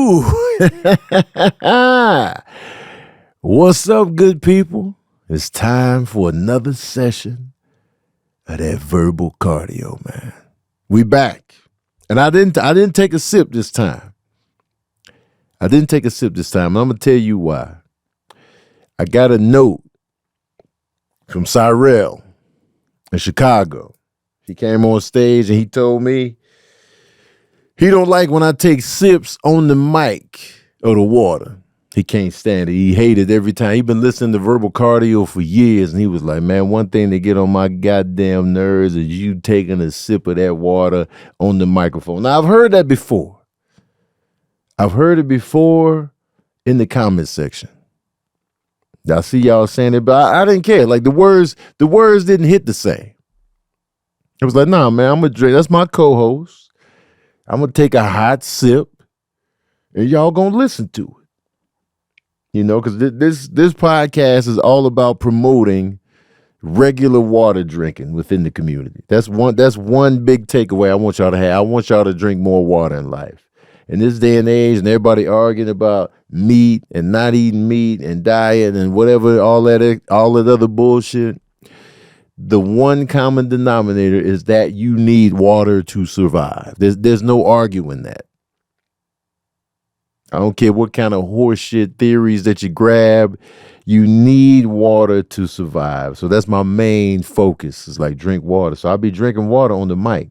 Ooh. What's up, good people? It's time for another session of that verbal cardio, man. We back. And I didn't take a sip this time. And I'm gonna tell you why. I got a note from Cyrell in Chicago. He came on stage and he told me he don't like when I take sips on the mic of the water. He can't stand it. He hated every time. He been listening to verbal cardio for years, and he was like, man, one thing that get on my goddamn nerves is you taking a sip of that water on the microphone. Now, I've heard that before. I've heard it before in the comment section. I see y'all saying it, but I didn't care. Like the words didn't hit the same. It was like, nah, man, I'm gonna drink. That's my co-host. I'm gonna take a hot sip, and y'all gonna listen to it. You know, because this podcast is all about promoting regular water drinking within the community. That's one big takeaway I want y'all to have. I want y'all to drink more water in life. In this day and age, and everybody arguing about meat and not eating meat and diet and whatever, all that other bullshit, the one common denominator is that you need water to survive. There's no arguing that. I don't care what kind of horseshit theories that you grab. You need water to survive. So that's my main focus, is like drink water. So I'll be drinking water on the mic.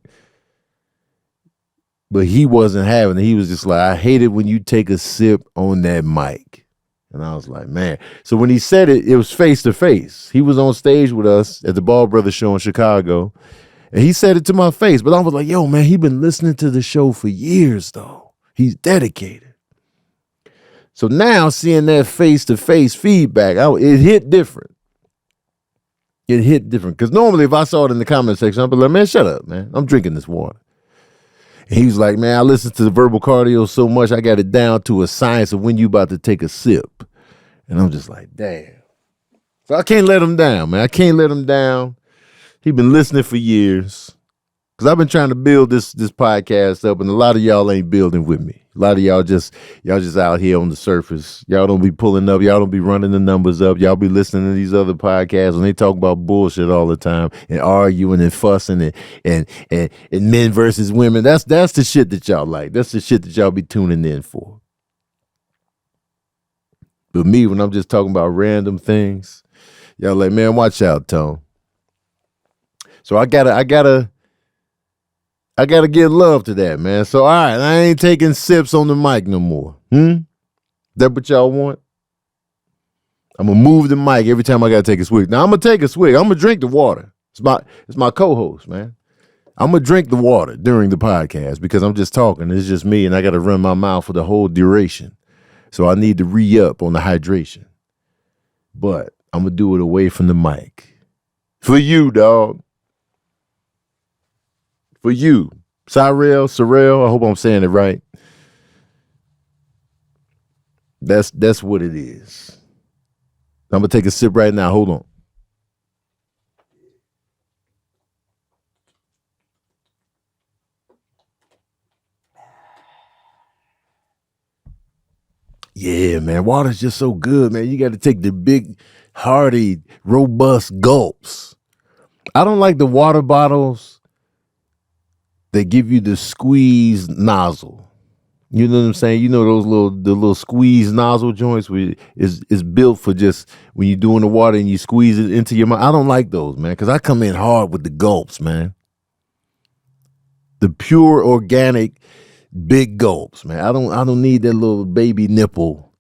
But he wasn't having it. He was just like, I hate it when you take a sip on that mic. And I was like, man. So when he said it, it was face to face. He was on stage with us at the Ball Brothers show in Chicago. And he said it to my face. But I was like, yo, man, he been listening to the show for years, though. He's dedicated. So now seeing that face-to-face feedback, it hit different. It hit different. Because normally if I saw it in the comment section, I'd be like, man, shut up, man. I'm drinking this water. And he was like, man, I listen to the verbal cardio so much, I got it down to a science of when you about to take a sip. And I'm just like, damn. So I can't let him down, man. I can't let him down. He been listening for years. Because I've been trying to build this podcast up, and a lot of y'all ain't building with me. A lot of y'all just out here on the surface. Y'all don't be pulling up. Y'all don't be running the numbers up. Y'all be listening to these other podcasts, and they talk about bullshit all the time and arguing and fussing and men versus women. That's the shit that y'all like. That's the shit that y'all be tuning in for. But me, when I'm just talking about random things, y'all like, man, watch out, Tone. So I gotta give love to that, man. So, all right, I ain't taking sips on the mic no more. That what y'all want? I'm going to move the mic every time I got to take a swig. Now, I'm going to take a swig. I'm going to drink the water. It's my co-host, man. I'm going to drink the water during the podcast because I'm just talking. It's just me, and I got to run my mouth for the whole duration. So I need to re-up on the hydration. But I'm going to do it away from the mic. For you, dog. For you, Cyrell, I hope I'm saying it right. That's what it is. I'm gonna take a sip right now. Hold on. Yeah, man, water's just so good, man. You got to take the big, hearty, robust gulps. I don't like the water bottles. They give you the squeeze nozzle. You know what I'm saying? You know the little squeeze nozzle joints where is built for just when you're doing the water and you squeeze it into your mouth. I don't like those, man, because I come in hard with the gulps, man. The pure organic big gulps, man. I don't need that little baby nipple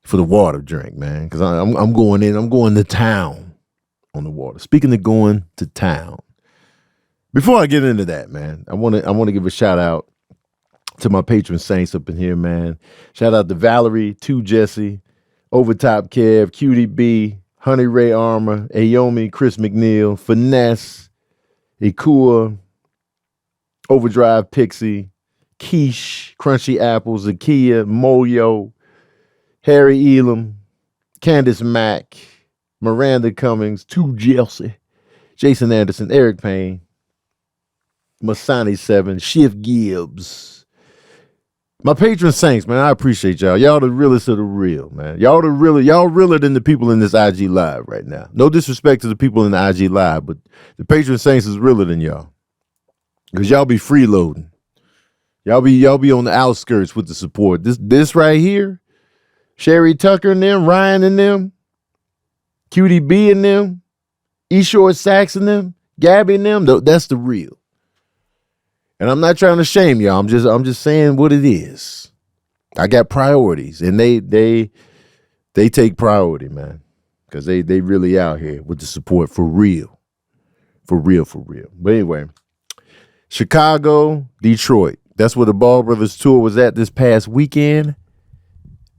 for the water drink, man. Because I'm going to town on the water. Speaking of going to town. Before I get into that, man, I want to give a shout out to my patron saints up in here, man. Shout out to Valerie, to Jesse, Overtop Kev, Cutie B, Honey Ray Armor, Ayomi, Chris McNeil, Finesse, Ikua, Overdrive Pixie, Quiche, Crunchy Apple, Zakia, Moyo, Harry Elam, Candace Mack, Miranda Cummings, To Jelsey, Jason Anderson, Eric Payne, Masani 7, Shiv Gibbs, My patron saints, man, I appreciate y'all. Y'all the realest of the real, man. Y'all realer than the people in this IG live right now. No disrespect to the people in the IG live, but the patron saints is realer than y'all. Because y'all be freeloading. Y'all be on the outskirts with the support. This right here, Sherry Tucker and them, Ryan and them, Cutie B and them, E Short Sachs and them, Gabby and them, that's the real. And I'm not trying to shame y'all. I'm just saying what it is. I got priorities, and they take priority, man, because they really out here with the support for real. But anyway, Chicago, Detroit. That's where the Ball Brothers tour was at this past weekend.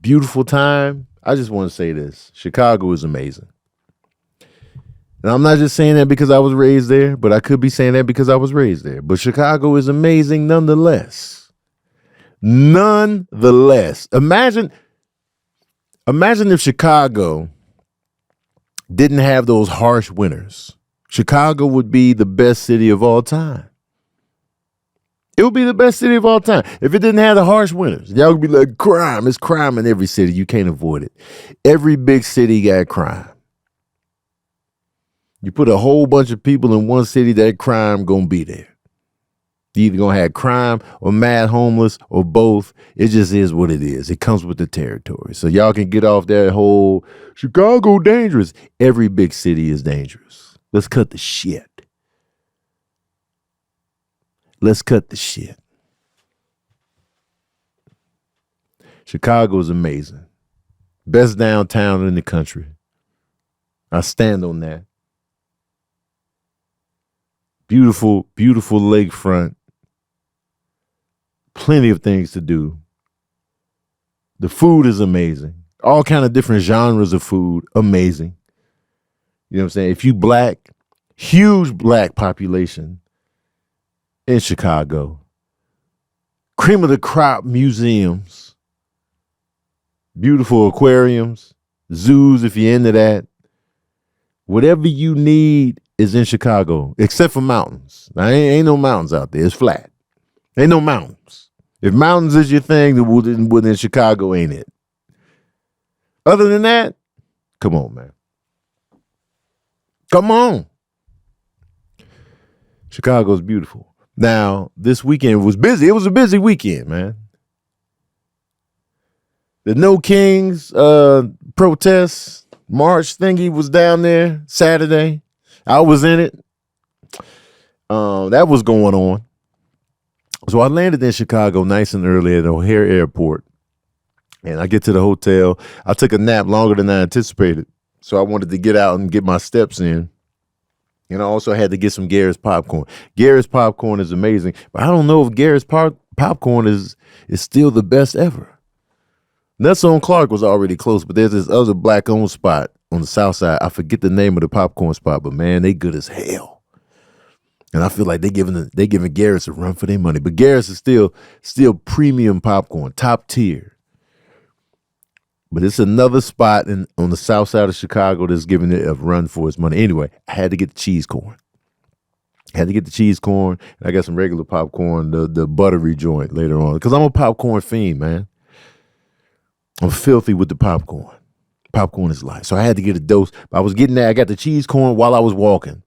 Beautiful time. I just want to say this. Chicago is amazing. And I'm not just saying that because I was raised there, but I could be saying that because I was raised there. But Chicago is amazing nonetheless. Nonetheless. Imagine if Chicago didn't have those harsh winters. Chicago would be the best city of all time. It would be the best city of all time if it didn't have the harsh winters. Y'all would be like, crime. It's crime in every city. You can't avoid it. Every big city got crime. You put a whole bunch of people in one city, that crime gonna be there. You either gonna have crime or mad homeless or both. It just is what it is. It comes with the territory. So y'all can get off that whole Chicago dangerous. Every big city is dangerous. Let's cut the shit. Let's cut the shit. Chicago is amazing. Best downtown in the country. I stand on that. Beautiful, beautiful lakefront. Plenty of things to do. The food is amazing. All kind of different genres of food. Amazing. You know what I'm saying? If you black, huge black population in Chicago. Cream of the crop museums. Beautiful aquariums. Zoos if you're into that. Whatever you need is in Chicago, except for mountains. Now, ain't no mountains out there. It's flat. Ain't no mountains. If mountains is your thing, then Chicago ain't it. Other than that, come on, man. Come on. Chicago's beautiful. Now, this weekend was busy. It was a busy weekend, man. The No Kings protests, march thingy was down there Saturday. I was in it. That was going on. So I landed in Chicago nice and early at O'Hare Airport. And I get to the hotel. I took a nap longer than I anticipated. So I wanted to get out and get my steps in. And I also had to get some Garrett's popcorn. Garrett's popcorn is amazing. But I don't know if Garrett's popcorn is still the best ever. Nuts on Clark was already close, but there's this other black-owned spot on the south side. I forget the name of the popcorn spot, but man, they good as hell. And I feel like they giving Garrett's a run for their money. But Garrett's is still premium popcorn, top tier. But it's another spot on the south side of Chicago that's giving it a run for its money. Anyway, I had to get the cheese corn. And I got some regular popcorn, the buttery joint later on. Because I'm a popcorn fiend, man. I'm filthy with the popcorn. Popcorn is life. So I had to get a dose. I was getting that. I got the cheese corn while I was walking.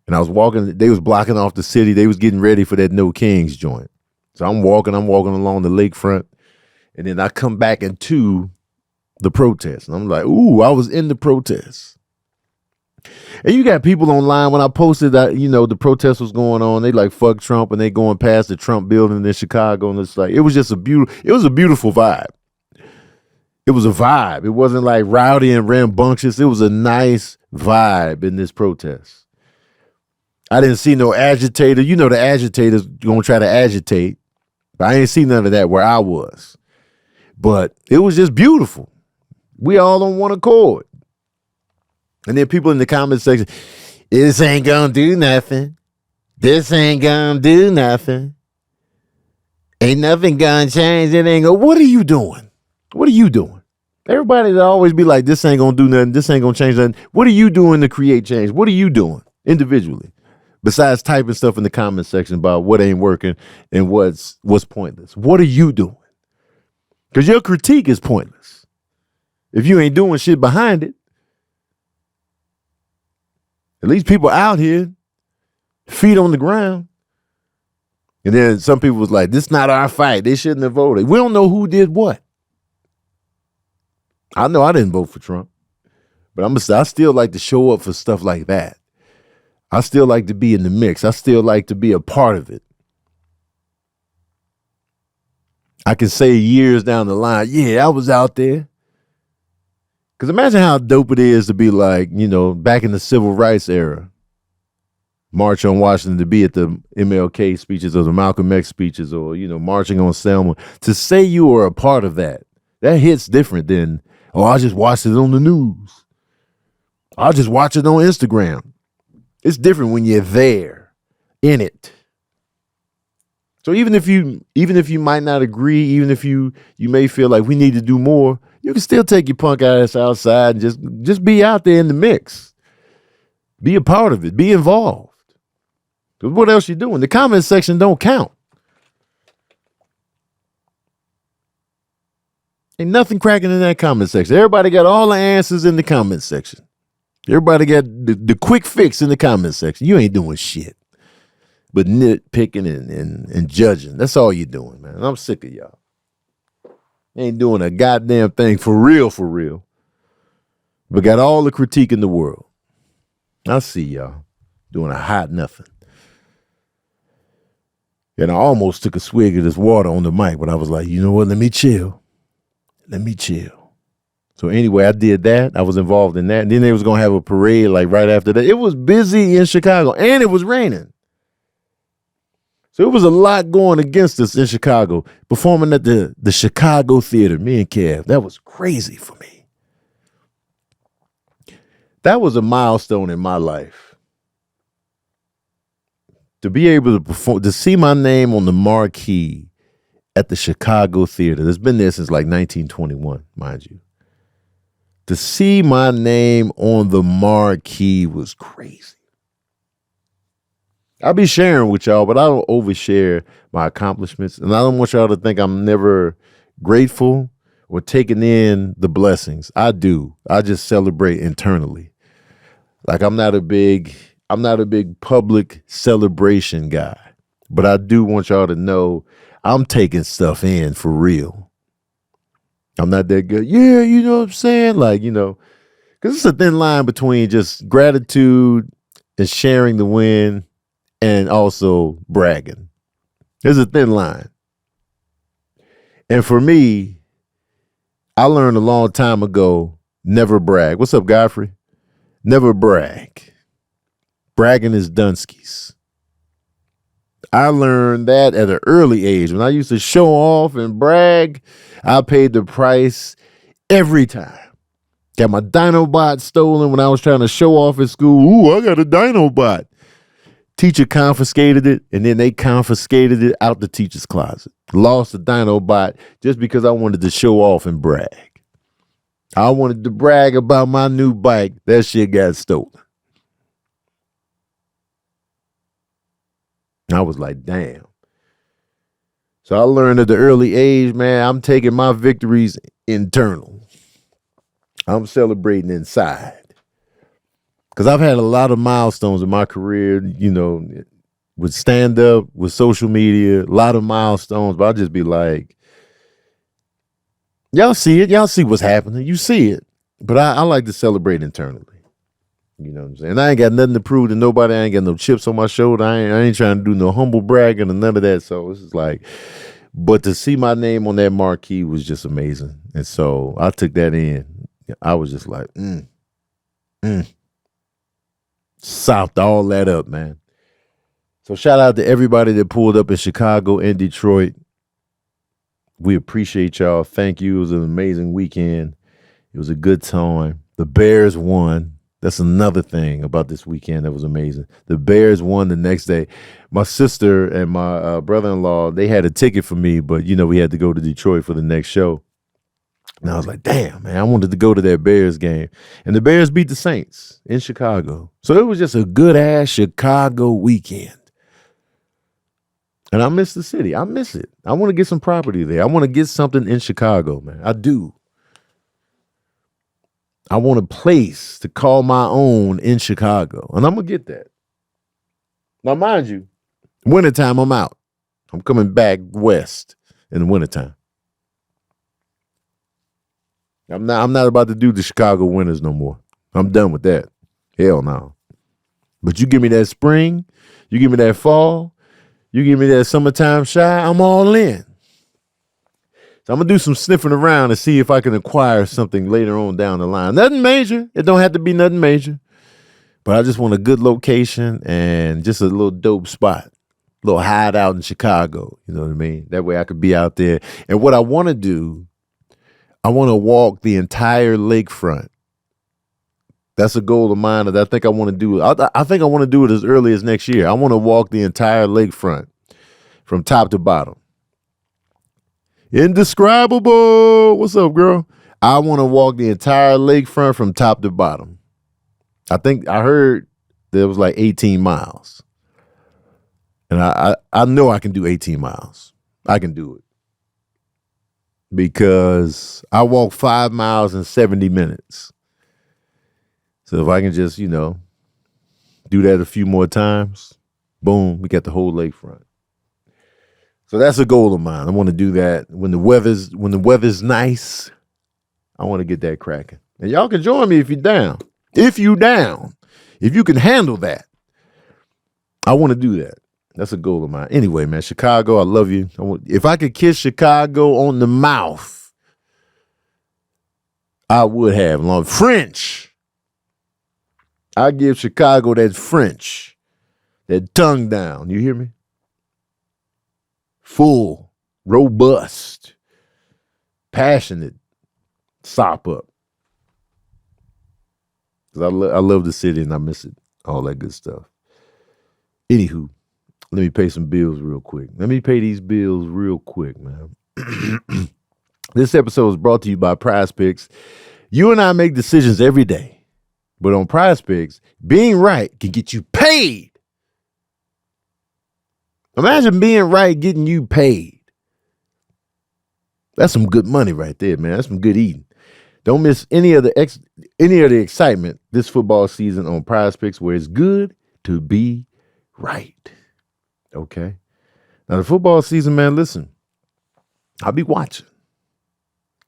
And I was walking. They was blocking off the city. They was getting ready for that No Kings joint. So I'm walking along the lakefront. And then I come back into the protest. And I'm like, ooh, I was in the protest. And you got people online when I posted that, the protest was going on. They like, fuck Trump. And they going past the Trump building in Chicago. And it's like, it was a beautiful vibe. It was a vibe. It wasn't like rowdy and rambunctious. It was a nice vibe in this protest. I didn't see no agitator. The agitators going to try to agitate. But I ain't see none of that where I was. But it was just beautiful. We all on one accord. And then people in the comment section, this ain't going to do nothing. This ain't going to do nothing. Ain't nothing going to change. It ain't going. What are you doing? What are you doing? Everybody that always be like, this ain't going to do nothing. This ain't going to change nothing. What are you doing to create change? What are you doing individually? Besides typing stuff in the comment section about what ain't working and what's pointless. What are you doing? Because your critique is pointless if you ain't doing shit behind it. At least people out here, feet on the ground. And then some people was like, this not our fight. They shouldn't have voted. We don't know who did what. I know I didn't vote for Trump, but I still like to show up for stuff like that. I still like to be in the mix. I still like to be a part of it. I can say years down the line, yeah, I was out there. Because imagine how dope it is to be like, back in the civil rights era, march on Washington, to be at the MLK speeches or the Malcolm X speeches or, marching on Selma. To say you were a part of that hits different than, I just watched it on the news. I'll just watch it on Instagram. It's different when you're there, in it. So even if you might not agree, even if you may feel like we need to do more, you can still take your punk ass outside and just be out there in the mix. Be a part of it. Be involved. Because what else you doing? The comment section don't count. Ain't nothing cracking in that comment section. Everybody got all the answers in the comment section. Everybody got the quick fix in the comment section. You ain't doing shit but nitpicking and judging. That's all you're doing, man. I'm sick of y'all. Ain't doing a goddamn thing for real. But got all the critique in the world. I see y'all doing a hot nothing. And I almost took a swig of this water on the mic, but I was like, you know what? Let me chill. So anyway, I did that. I was involved in that. And then they was going to have a parade like right after that. It was busy in Chicago and it was raining. So it was a lot going against us in Chicago. Performing at the Chicago Theater, me and Kev. That was crazy for me. That was a milestone in my life. To be able to perform, to see my name on the marquee at the Chicago Theater. That's been there since like 1921, mind you. To see my name on the marquee was crazy. I'll be sharing with y'all, but I don't overshare my accomplishments. And I don't want y'all to think I'm never grateful or taking in the blessings. I do. I just celebrate internally. Like I'm not a big public celebration guy, but I do want y'all to know I'm taking stuff in for real. I'm not that good. Yeah, you know what I'm saying? Like, because it's a thin line between just gratitude and sharing the win and also bragging. There's a thin line. And for me, I learned a long time ago, never brag. What's up, Godfrey? Never brag. Bragging is Dunskies. I learned that at an early age. When I used to show off and brag, I paid the price every time. Got my Dinobot stolen when I was trying to show off at school. Ooh, I got a Dinobot. Teacher confiscated it, and then they confiscated it out the teacher's closet. Lost the Dinobot just because I wanted to show off and brag. I wanted to brag about my new bike. That shit got stolen. I was like, damn. So I learned at the early age, man, I'm taking my victories internal. I'm celebrating inside. Because I've had a lot of milestones in my career, with stand-up, with social media, a lot of milestones. But I'll just be like, y'all see it. Y'all see what's happening. You see it. But I like to celebrate internally. You know what I'm saying? And I ain't got nothing to prove to nobody. I ain't got no chips on my shoulder. I ain't trying to do no humble bragging or none of that. So it's just like, but to see my name on that marquee was just amazing. And so I took that in. I was just like, sopped all that up, man. So shout out to everybody that pulled up in Chicago and Detroit. We appreciate y'all. Thank you. It was an amazing weekend. It was a good time. The Bears won. That's another thing about this weekend that was amazing. The Bears won the next day. My sister and my brother-in-law, they had a ticket for me, but, we had to go to Detroit for the next show. And I was like, damn, man, I wanted to go to that Bears game. And the Bears beat the Saints in Chicago. So it was just a good ass Chicago weekend. And I miss the city. I miss it. I want to get some property there. I want to get something in Chicago, man. I do. I want a place to call my own in Chicago. And I'm going to get that. Now, mind you, wintertime, I'm out. I'm coming back west in the wintertime. I'm not about to do the Chicago winters no more. I'm done with that. Hell no. But you give me that spring, you give me that fall, you give me that summertime shy, I'm all in. So I'm going to do some sniffing around and see if I can acquire something later on down the line. Nothing major. It don't have to be nothing major. But I just want a good location and just a little dope spot. A little hideout in Chicago. You know what I mean? That way I could be out there. And what I want to do, I want to walk the entire lakefront. That's a goal of mine that I think I want to do. I think I want to do it as early as next year. I want to walk the entire lakefront from top to bottom. Indescribable. What's up, girl? I want to walk the entire lakefront from top to bottom. I think I heard that it was like 18 miles. And I know I can do 18 miles. I can do it. Because I walk 5 miles in 70 minutes. So if I can just, do that a few more times, boom, we got the whole lakefront. So that's a goal of mine. I want to do that when the weather's nice. I want to get that cracking. And y'all can join me if you're down. If you can handle that, I want to do that. That's a goal of mine. Anyway, man, Chicago, I love you. If I could kiss Chicago on the mouth, I would have. French. I give Chicago that French, that tongue down. You hear me? Full, robust, passionate, sop up. Because I love the city and I miss it. All that good stuff. Anywho, let me pay some bills real quick. Let me pay these bills real quick, man. This episode is brought to you by Prize Picks. You and I make decisions every day. But on Prize Picks, being right can get you paid. Imagine being right getting you paid. That's some good money right there, man. That's some good eating. Don't miss any of the excitement this football season on Prize Picks, where it's good to be right. Okay. Now the football season, man, listen, I'll be watching.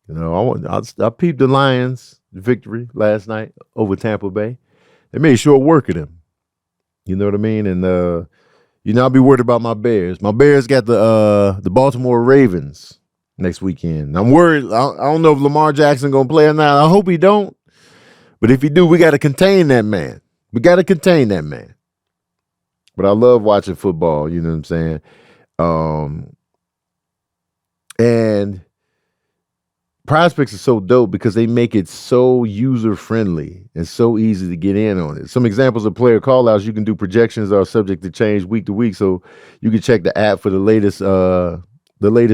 I peeped the Lions' victory last night over Tampa Bay. They made short work of them. You know what I mean? And I'll be worried about my Bears. My Bears got the Baltimore Ravens next weekend. I'm worried. I don't know if Lamar Jackson gonna play or not. I hope he don't. But if he do, we got to contain that man. But I love watching football. You know what I'm saying? And Prize Picks is so dope because they make it so user-friendly and so easy to get in on it. Some examples of player call-outs: you can do projections are subject to change week to week, so you can check the app for the latest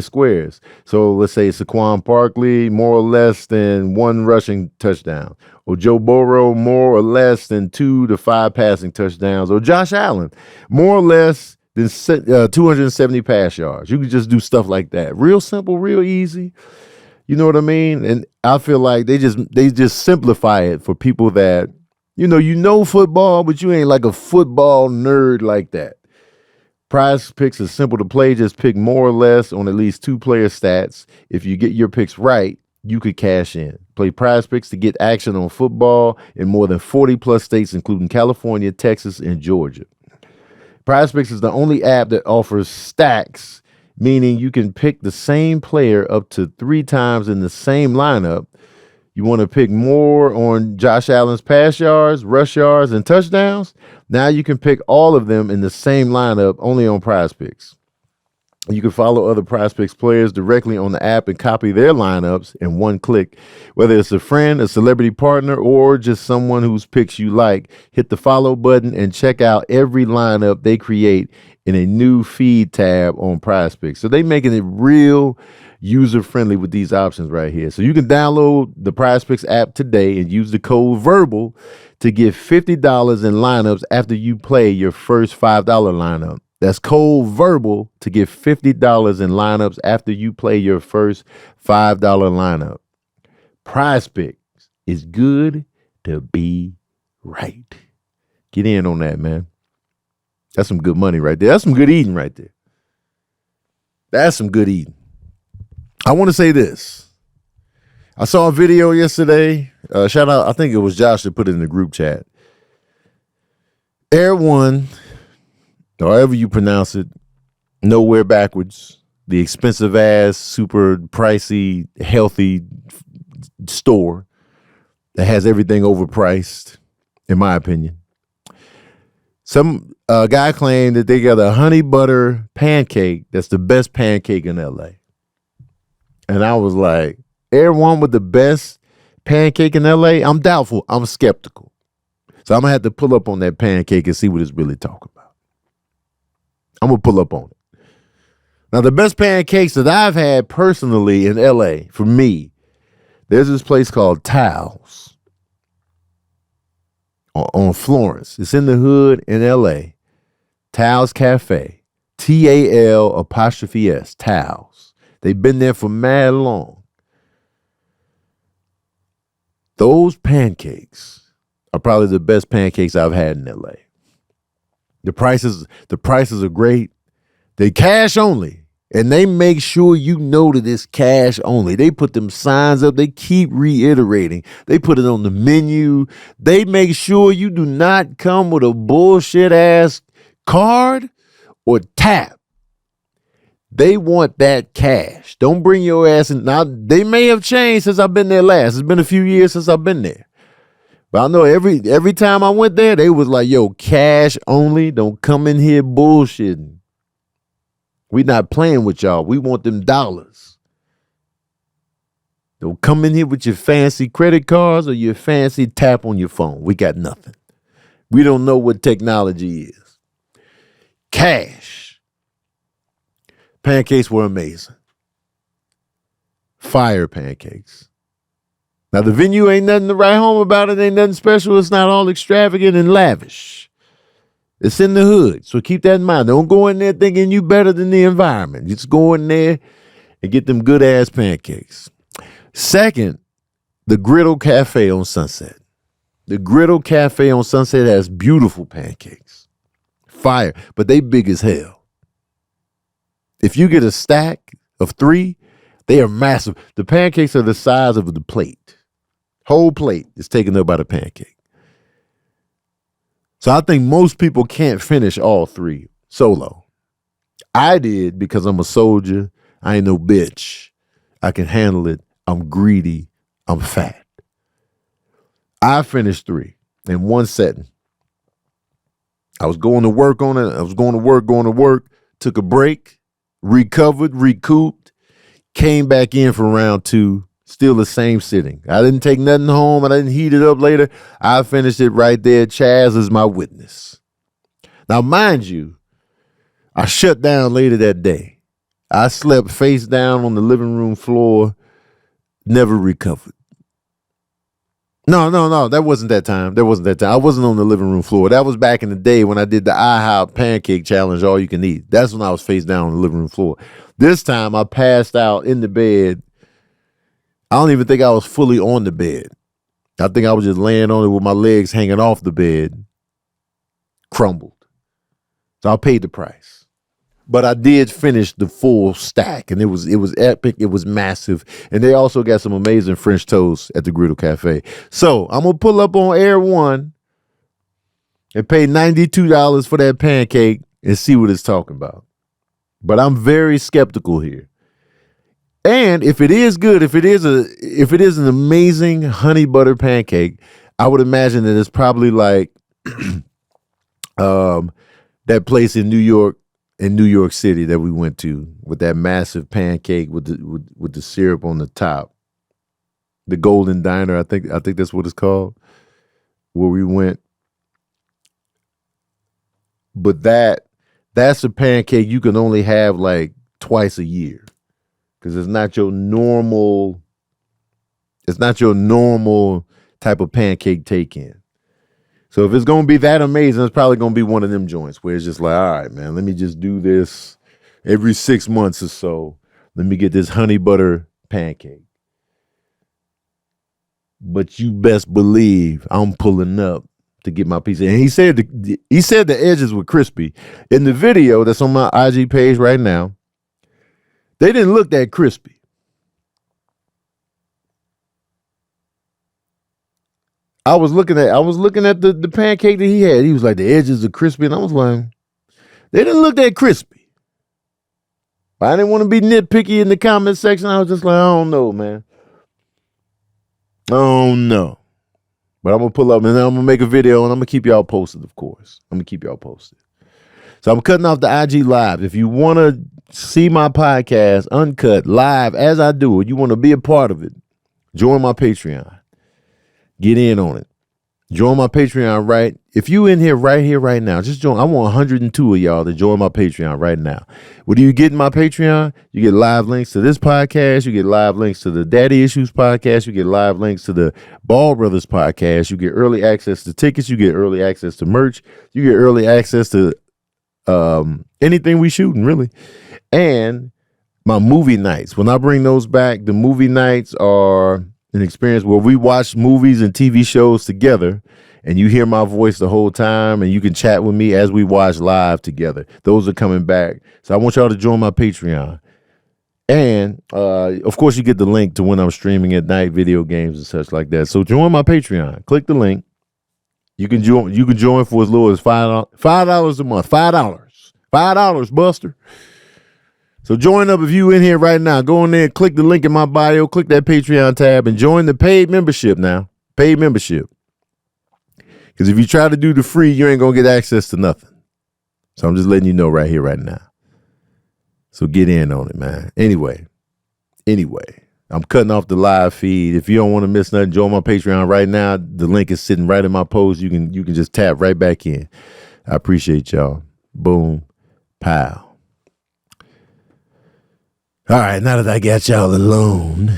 squares. So let's say Saquon Barkley, more or less than 1 rushing touchdown, or Joe Burrow, more or less than 2 to 5 passing touchdowns, or Josh Allen, more or less than 270 pass yards. You can just do stuff like that. Real simple, real easy. You know what I mean? And I feel like they just simplify it for people that, you know football, but you ain't like a football nerd like that. Prize Picks is simple to play. Just pick more or less on at least 2 player stats. If you get your picks right, you could cash in. Play Prize Picks to get action on football in more than 40 plus states, including California, Texas, and Georgia. Prize Picks is the only app that offers stacks, meaning you can pick the same player up to 3 times in the same lineup. You want to pick more on Josh Allen's pass yards, rush yards, and touchdowns? Now you can pick all of them in the same lineup only on Prize Picks. You can follow other Prospects players directly on the app and copy their lineups in one click. Whether it's a friend, a celebrity partner, or just someone whose picks you like, hit the follow button and check out every lineup they create in a new feed tab on Prospects. So they making it real user-friendly with these options right here. So you can download the Prospects app today and use the code VERBAL to get $50 in lineups after you play your first $5 lineup. That's code VERBAL to get $50 in lineups after you play your first $5 lineup. Prospects is good to be right. Get in on that, man. That's some good money right there. That's some good eating right there. That's some good eating. I want to say this. I saw a video yesterday. Shout out, I think it was Josh that put it in the group chat. Air One, however you pronounce it, nowhere backwards. The expensive ass, super pricey, healthy store that has everything overpriced, in my opinion. Some guy claimed that they got a honey butter pancake that's the best pancake in LA. And I was like, Air One with the best pancake in LA? I'm doubtful. I'm skeptical. So I'm going to have to pull up on that pancake and see what it's really talking about. I'm going to pull up on it. Now, the best pancakes that I've had personally in LA, for me, there's this place called Towels on Florence. It's in the hood in LA. Towels Cafe. TAL''S. Towels. They've been there for mad long. Those pancakes are probably the best pancakes I've had in LA. The prices are great. They cash only. And they make sure you know that it's cash only. They put them signs up. They keep reiterating. They put it on the menu. They make sure you do not come with a bullshit ass card or tap. They want that cash. Don't bring your ass in. Now, they may have changed since I've been there last. It's been a few years since I've been there. But I know every time I went there, they was like, yo, cash only. Don't come in here bullshitting. We not playing with y'all. We want them dollars. Don't come in here with your fancy credit cards or your fancy tap on your phone. We got nothing. We don't know what technology is. Cash. Pancakes were amazing. Fire pancakes. Now, the venue ain't nothing to write home about. It ain't nothing special. It's not all extravagant and lavish. It's in the hood, so keep that in mind. Don't go in there thinking you better than the environment. Just go in there and get them good-ass pancakes. Second, the Griddle Cafe on Sunset. The Griddle Cafe on Sunset has beautiful pancakes. Fire, but they big as hell. If you get a stack of 3, they are massive. The pancakes are the size of the plate. Whole plate is taken up by the pancake. So I think most people can't finish all 3 solo. I did because I'm a soldier. I ain't no bitch. I can handle it. I'm greedy. I'm fat. I finished 3 in one setting. I was going to work on it. going to work, took a break. Recovered, recouped, came back in for round 2, still the same sitting. I didn't take nothing home. I didn't heat it up later. I finished it right there. Chaz is my witness. Now, mind you, I shut down later that day. I slept face down on the living room floor, never recovered. No, that wasn't that time. I wasn't on the living room floor. That was back in the day when I did the IHOP pancake challenge, all you can eat. That's when I was face down on the living room floor. This time I passed out in the bed. I don't even think I was fully on the bed. I think I was just laying on it with my legs hanging off the bed. Crumbled. So I paid the price. But I did finish the full stack, and it was epic. It was massive. And they also got some amazing French toast at the Griddle Cafe. So I'm going to pull up on Air One and pay $92 for that pancake and see what it's talking about. But I'm very skeptical here. And if it is good, if it is an amazing honey butter pancake, I would imagine that it's probably like that place in New York, in New York City that we went to with that massive pancake with the syrup on the top. The Golden Diner, I think that's what it's called, where we went. But that's a pancake you can only have like twice a year, because it's not your normal type of pancake take-in. So if it's going to be that amazing, it's probably going to be one of them joints where it's just like, all right, man, let me just do this every 6 months or so. Let me get this honey butter pancake. But you best believe I'm pulling up to get my piece. And he said the edges were crispy. In the video that's on my IG page right now, they didn't look that crispy. I was looking at the pancake that he had. He was like, the edges are crispy. And I was like, they didn't look that crispy. But I didn't want to be nitpicky in the comment section. I was just like, I don't know, man. I don't know. But I'm going to pull up and then I'm going to make a video and I'm going to keep y'all posted, of course. I'm going to keep y'all posted. So I'm cutting off the IG live. If you want to see my podcast uncut live as I do it, you want to be a part of it, join my Patreon. Get in on it. Join my Patreon, right? If you in here, right now, just join. I want 102 of y'all to join my Patreon right now. What do you get in my Patreon? You get live links to this podcast. You get live links to the Daddy Issues podcast. You get live links to the Ball Brothers podcast. You get early access to tickets. You get early access to merch. You get early access to anything we shooting, really. And my movie nights. When I bring those back, the movie nights are an experience where we watch movies and TV shows together, and you hear my voice the whole time, and you can chat with me as we watch live together. Those are coming back. So I want y'all to join my Patreon. And of course, you get the link to when I'm streaming at night, video games and such like that. So join my Patreon. Click the link. You can join for as low as $5 a month. $5, Buster. So join up if you in here right now. Go in there, click the link in my bio, click that Patreon tab, and join the paid membership now. Paid membership. Because if you try to do the free, you ain't going to get access to nothing. So I'm just letting you know right here, right now. So get in on it, man. Anyway, I'm cutting off the live feed. If you don't want to miss nothing, join my Patreon right now. The link is sitting right in my post. You can just tap right back in. I appreciate y'all. Boom. Pow. All right, now that I got y'all alone,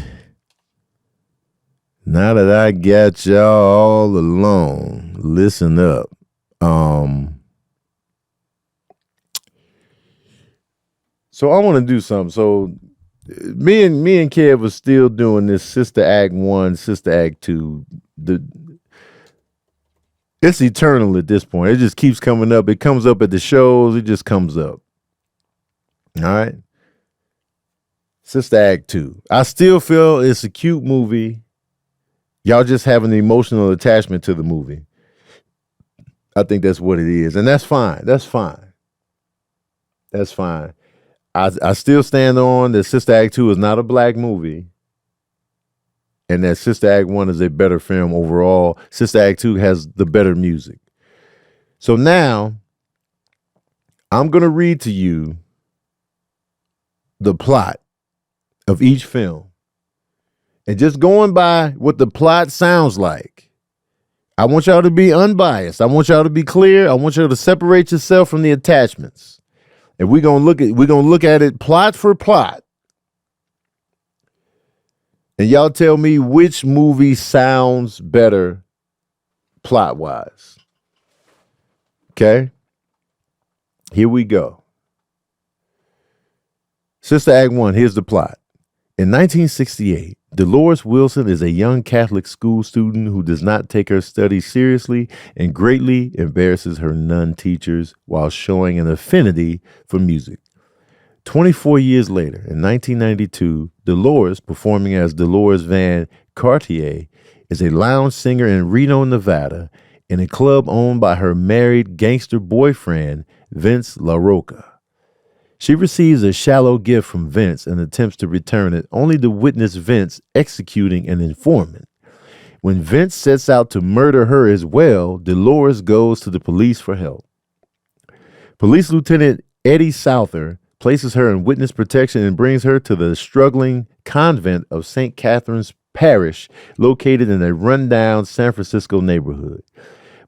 listen up. So I want to do something. So me and Kev was still doing this Sister Act 1, Sister Act 2. It's eternal at this point. It just keeps coming up. It comes up at the shows. It just comes up. All right. Sister Act 2. I still feel it's a cute movie. Y'all just have an emotional attachment to the movie. I think that's what it is. And that's fine. I still stand on that Sister Act 2 is not a black movie. And that Sister Act 1 is a better film overall. Sister Act 2 has the better music. So now, I'm going to read to you the plot of each film. And just going by what the plot sounds like, I want y'all to be unbiased. I want y'all to be clear. I want y'all to separate yourself from the attachments. And we're gonna look at it plot for plot. And y'all tell me which movie sounds better plot-wise. Okay? Here we go. Sister Act 1, here's the plot. In 1968, Dolores Wilson is a young Catholic school student who does not take her studies seriously and greatly embarrasses her nun teachers while showing an affinity for music. 24 years later, in 1992, Dolores, performing as Dolores Van Cartier, is a lounge singer in Reno, Nevada, in a club owned by her married gangster boyfriend, Vince LaRocca. She receives a shallow gift from Vince and attempts to return it, only to witness Vince executing an informant. When Vince sets out to murder her as well, Dolores goes to the police for help. Police Lieutenant Eddie Souther places her in witness protection and brings her to the struggling convent of St. Catherine's Parish, located in a rundown San Francisco neighborhood.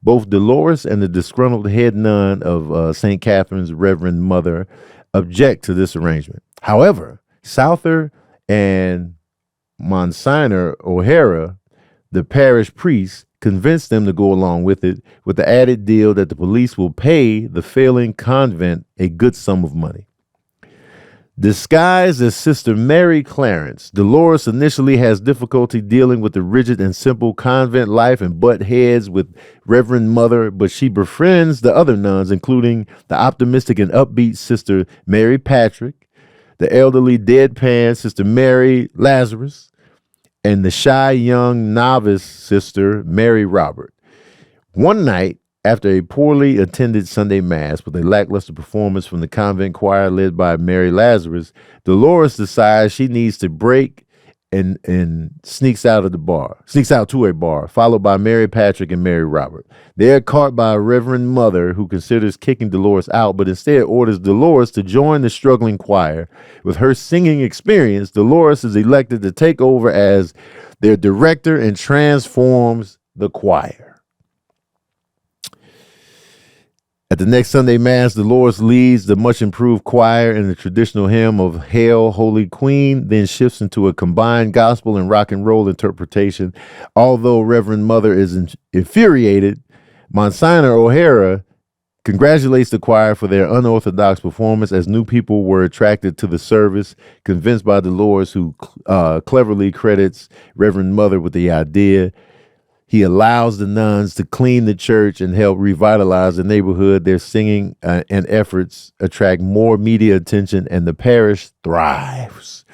Both Dolores and the disgruntled head nun of St. Catherine's Reverend Mother object to this arrangement. However, Souther and Monsignor O'Hara, the parish priest, convince them to go along with it, with the added deal that the police will pay the failing convent a good sum of money. Disguised as Sister Mary Clarence, Dolores initially has difficulty dealing with the rigid and simple convent life and butt heads with Reverend Mother, but she befriends the other nuns, including the optimistic and upbeat Sister Mary Patrick, the elderly deadpan Sister Mary Lazarus, and the shy young novice Sister Mary Robert. One night, after a poorly attended Sunday Mass with a lackluster performance from the convent choir led by Mary Lazarus, Dolores decides she needs to break and sneaks out to a bar, followed by Mary Patrick and Mary Robert. They are caught by a Reverend Mother who considers kicking Dolores out, but instead orders Dolores to join the struggling choir. With her singing experience, Dolores is elected to take over as their director and transforms the choir. At the next Sunday Mass, Dolores leads the much improved choir in the traditional hymn of Hail, Holy Queen, then shifts into a combined gospel and rock and roll interpretation. Although Reverend Mother is infuriated, Monsignor O'Hara congratulates the choir for their unorthodox performance, as new people were attracted to the service, convinced by Dolores, who cleverly credits Reverend Mother with the idea. He allows the nuns to clean the church and help revitalize the neighborhood. Their singing and efforts attract more media attention, and the parish thrives.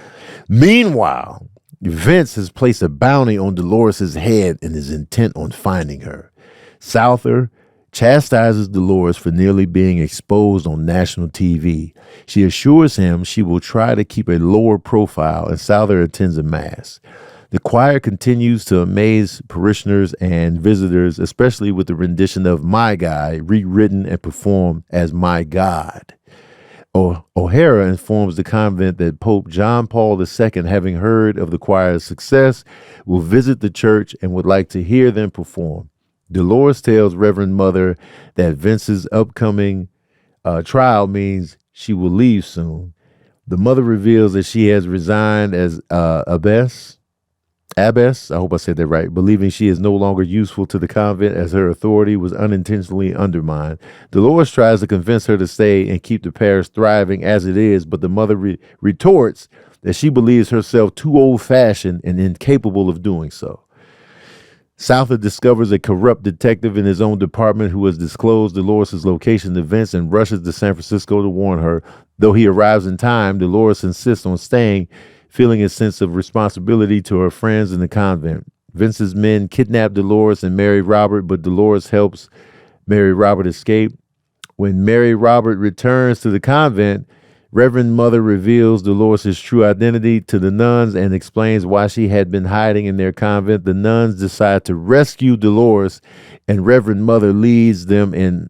Meanwhile, Vince has placed a bounty on Dolores' head and is intent on finding her. Souther chastises Dolores for nearly being exposed on national TV. She assures him she will try to keep a lower profile, and Souther attends a mass. The choir continues to amaze parishioners and visitors, especially with the rendition of My Guy, rewritten and performed as My God. O'Hara informs the convent that Pope John Paul II, having heard of the choir's success, will visit the church and would like to hear them perform. Dolores tells Reverend Mother that Vince's upcoming trial means she will leave soon. The mother reveals that she has resigned as abbess, I hope I said that right, believing she is no longer useful to the convent as her authority was unintentionally undermined. Dolores tries to convince her to stay and keep the parish thriving as it is, but the mother retorts that she believes herself too old-fashioned and incapable of doing so. Souther discovers a corrupt detective in his own department who has disclosed Dolores' location to Vince and rushes to San Francisco to warn her. Though he arrives in time, Dolores insists on staying, feeling a sense of responsibility to her friends in the convent. Vince's men kidnap Dolores and Mary Robert, but Dolores helps Mary Robert escape. When Mary Robert returns to the convent, Reverend Mother reveals Dolores' true identity to the nuns and explains why she had been hiding in their convent. The nuns decide to rescue Dolores, and Reverend Mother leads them in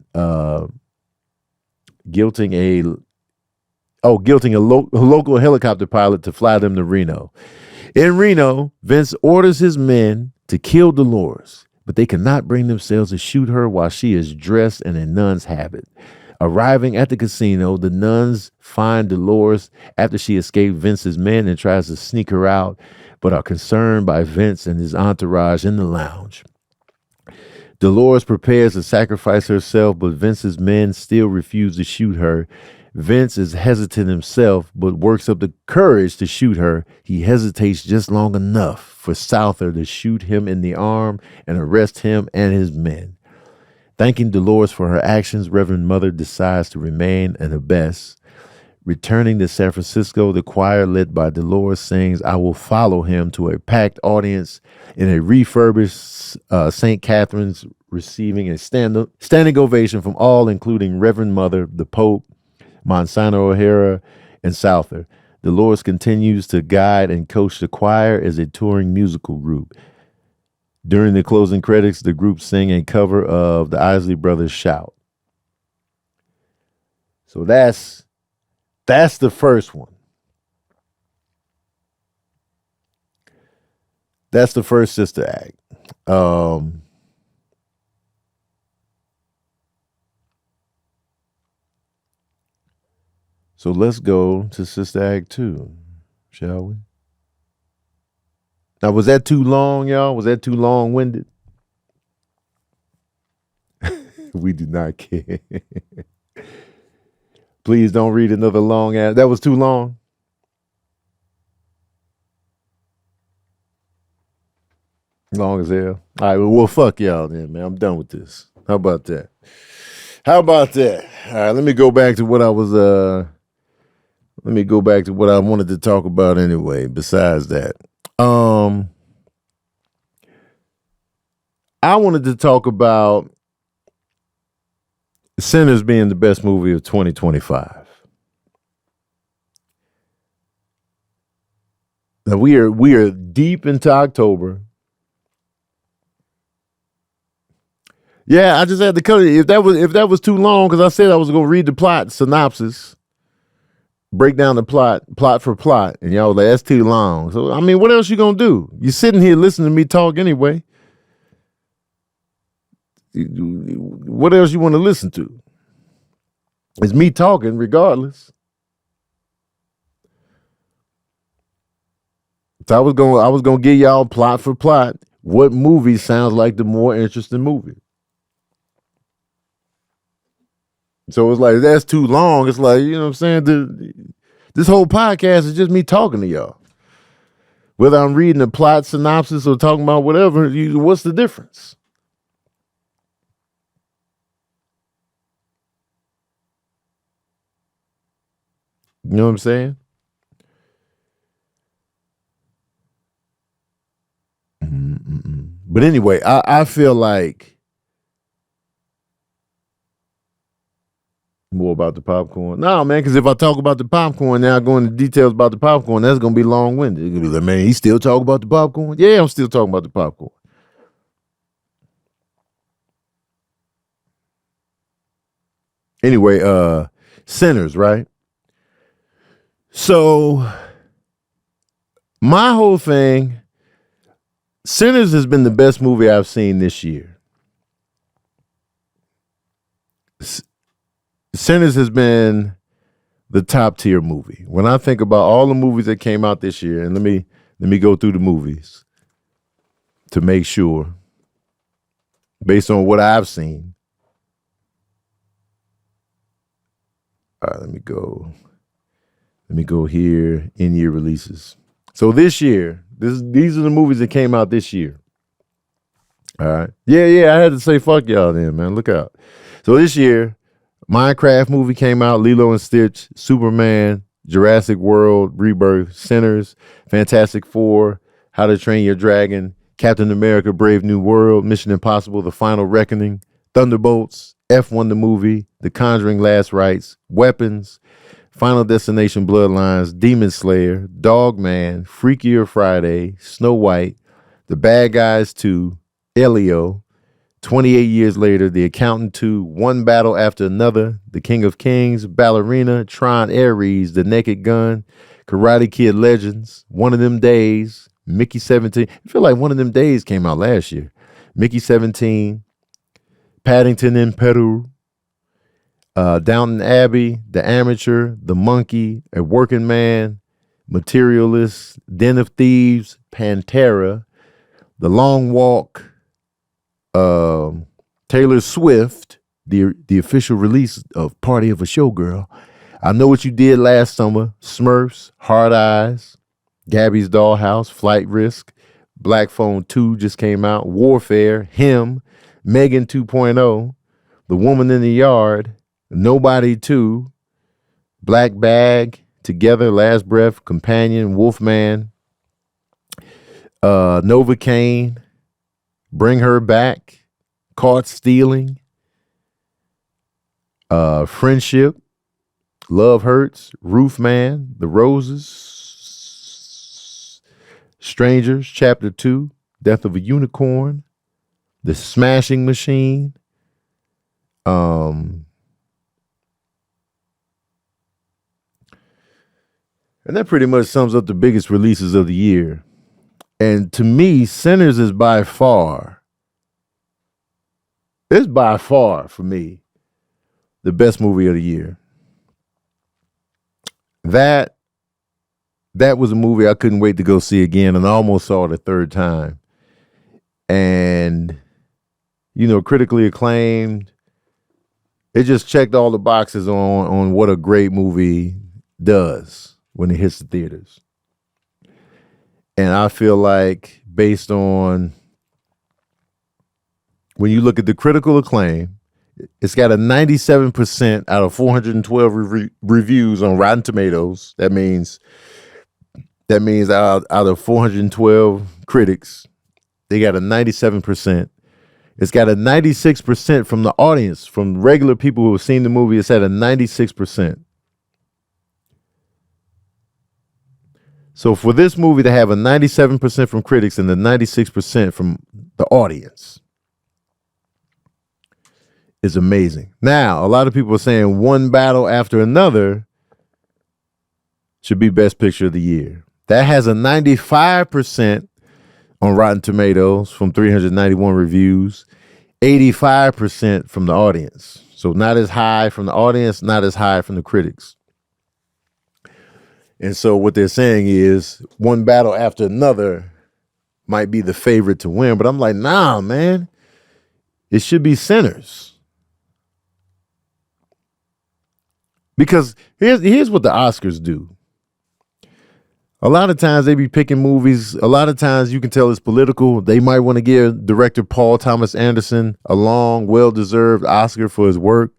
guilting a local helicopter pilot to fly them to Reno. In Reno, Vince orders his men to kill Dolores, but they cannot bring themselves to shoot her while she is dressed in a nun's habit. Arriving at the casino, the nuns find Dolores after she escaped Vince's men and tries to sneak her out, but are concerned by Vince and his entourage in the lounge. Dolores prepares to sacrifice herself, but Vince's men still refuse to shoot her. Vince is hesitant himself, but works up the courage to shoot her. He hesitates just long enough for Souther to shoot him in the arm and arrest him and his men. Thanking Dolores for her actions, Reverend Mother decides to remain an abbess. Returning to San Francisco, the choir led by Dolores sings I Will Follow Him to a packed audience in a refurbished St. Catherine's, receiving a standing ovation from all, including Reverend Mother, the Pope, Monsignor O'Hara, and Souther. Dolores continues to guide and coach the choir as a touring musical group. During the closing credits, the group sing a cover of the Isley Brothers' Shout. So that's That's the first one. That's the first Sister Act. So let's go to Sister Act 2, shall we? Now, was that too long, y'all? Was that too long-winded? We do not care. Please don't read another long ass. That was too long. Long as hell. All right, well, fuck y'all then, man. I'm done with this. How about that? How about that? All right, let me go back to what I was let me go back to what I wanted to talk about anyway, besides that. I wanted to talk about Sinners being the best movie of 2025. Now we are deep into October. Yeah, I just had to cut it. If that was too long, because I said I was gonna read the plot synopsis, break down the plot for plot, and y'all was like, that's too long. So I mean, what else you gonna do? You're sitting here listening to me talk anyway. What else you want to listen to? It's me talking regardless. So I was gonna give y'all plot for plot what movie sounds like the more interesting movie. So it's like, that's too long. It's like, you know what I'm saying? This whole podcast is just me talking to y'all. Whether I'm reading a plot synopsis or talking about whatever, what's the difference? You know what I'm saying? But anyway, I feel like more about the popcorn. No, man, because if I talk about the popcorn now, I go into details about the popcorn, that's going to be long-winded. It's going to be like, man, he still talking about the popcorn? Yeah, I'm still talking about the popcorn. Anyway, Sinners, right? So my whole thing, Sinners has been the best movie I've seen this year. Sinners has been the top tier movie. When I think about all the movies that came out this year, and let me go through the movies to make sure, based on what I've seen. All right, let me go here, in-year releases. So this year, these are the movies that came out this year. All right. Yeah, I had to say fuck y'all then, man. Look out. So this year, Minecraft movie came out, Lilo and Stitch, Superman, Jurassic World, Rebirth, Sinners, Fantastic Four, How to Train Your Dragon, Captain America, Brave New World, Mission Impossible, The Final Reckoning, Thunderbolts, F1 the movie, The Conjuring Last Rites, Weapons, Final Destination Bloodlines, Demon Slayer, Dogman, Freakier Friday, Snow White, The Bad Guys 2, Elio, 28 years later, The Accountant 2, One Battle After Another, The King of Kings, Ballerina, Tron Ares, The Naked Gun, Karate Kid Legends, One of Them Days, Mickey 17. I feel like One of Them Days came out last year. Mickey 17, Paddington in Peru, Downton Abbey, The Amateur, The Monkey, A Working Man, Materialist, Den of Thieves, Pantera, The Long Walk, Taylor Swift, the official release of Party of a Showgirl, I Know What You Did Last Summer, Smurfs, Hard Eyes, Gabby's Dollhouse, Flight Risk, Black Phone 2 just came out, Warfare, Him, Megan 2.0, The Woman in the Yard, Nobody 2, Black Bag, Together, Last Breath, Companion, Wolfman, Novocaine, Bring Her Back, Caught Stealing, Friendship, Love Hurts, Roofman, The Roses, Strangers, Chapter 2, Death of a Unicorn, The Smashing Machine, And that pretty much sums up the biggest releases of the year. And to me, Sinners is by far, for me, the best movie of the year. That was a movie I couldn't wait to go see again, and I almost saw it a third time. And, critically acclaimed. It just checked all the boxes on what a great movie does when it hits the theaters. And I feel like based on when you look at the critical acclaim, it's got a 97% out of 412 reviews on Rotten Tomatoes. That means out of 412 critics, they got a 97%. It's got a 96% from the audience, from regular people who have seen the movie. It's at a 96%. So for this movie to have a 97% from critics and the 96% from the audience is amazing. Now, a lot of people are saying One Battle After Another should be Best Picture of the Year. That has a 95% on Rotten Tomatoes from 391 reviews, 85% from the audience. So not as high from the audience, not as high from the critics. And so what they're saying is One Battle After Another might be the favorite to win. But I'm like, nah, man. It should be Sinners. Because here's what the Oscars do. A lot of times they be picking movies. A lot of times you can tell it's political. They might want to give director Paul Thomas Anderson a long, well-deserved Oscar for his work.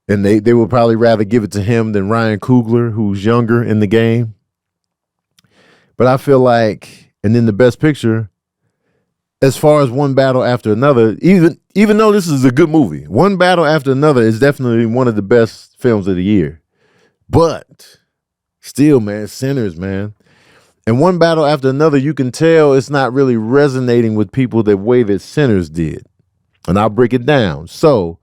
And they would probably rather give it to him than Ryan Coogler, who's younger in the game. But I feel like, and then the Best Picture, as far as One Battle After Another, even though this is a good movie, One Battle After Another is definitely one of the best films of the year. But still, man, Sinners, man. And One Battle After Another, you can tell it's not really resonating with people the way that Sinners did. And I'll break it down. So,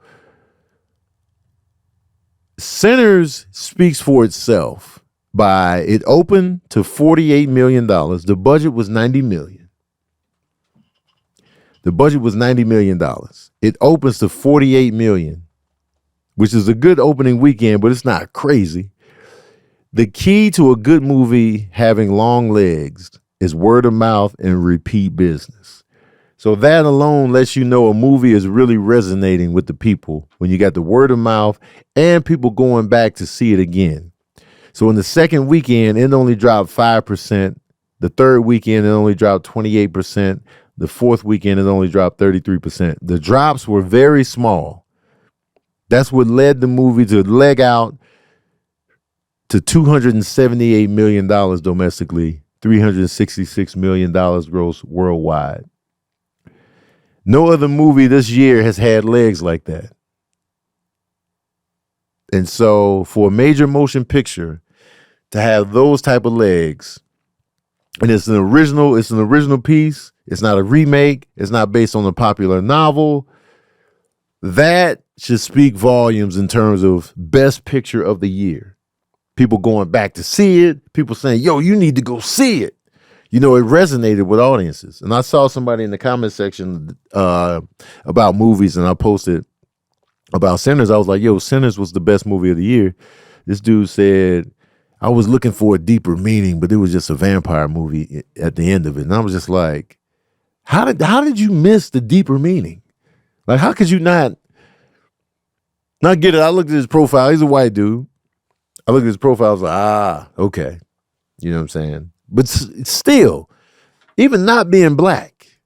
Sinners speaks for itself by it opened to $48 million. The budget was $90 million. The budget was $90 million. It opens to $48 million, which is a good opening weekend, but it's not crazy. The key to a good movie having long legs is word of mouth and repeat business. So that alone lets you know a movie is really resonating with the people when you got the word of mouth and people going back to see it again. So in the second weekend, it only dropped 5%. The third weekend, it only dropped 28%. The fourth weekend, it only dropped 33%. The drops were very small. That's what led the movie to leg out to $278 million domestically, $366 million gross worldwide. No other movie this year has had legs like that. And so for a major motion picture to have those type of legs, and it's an original piece, it's not a remake, it's not based on a popular novel, that should speak volumes in terms of Best Picture of the year. People going back to see it, people saying, yo, you need to go see it. It resonated with audiences. And I saw somebody in the comment section about movies, and I posted about Sinners. I was like, yo, Sinners was the best movie of the year. This dude said, I was looking for a deeper meaning, but it was just a vampire movie at the end of it. And I was just like, how did you miss the deeper meaning? Like, how could you not get it? I looked at his profile. He's a white dude. I looked at his profile. I was like, okay. You know what I'm saying? But still, even not being black,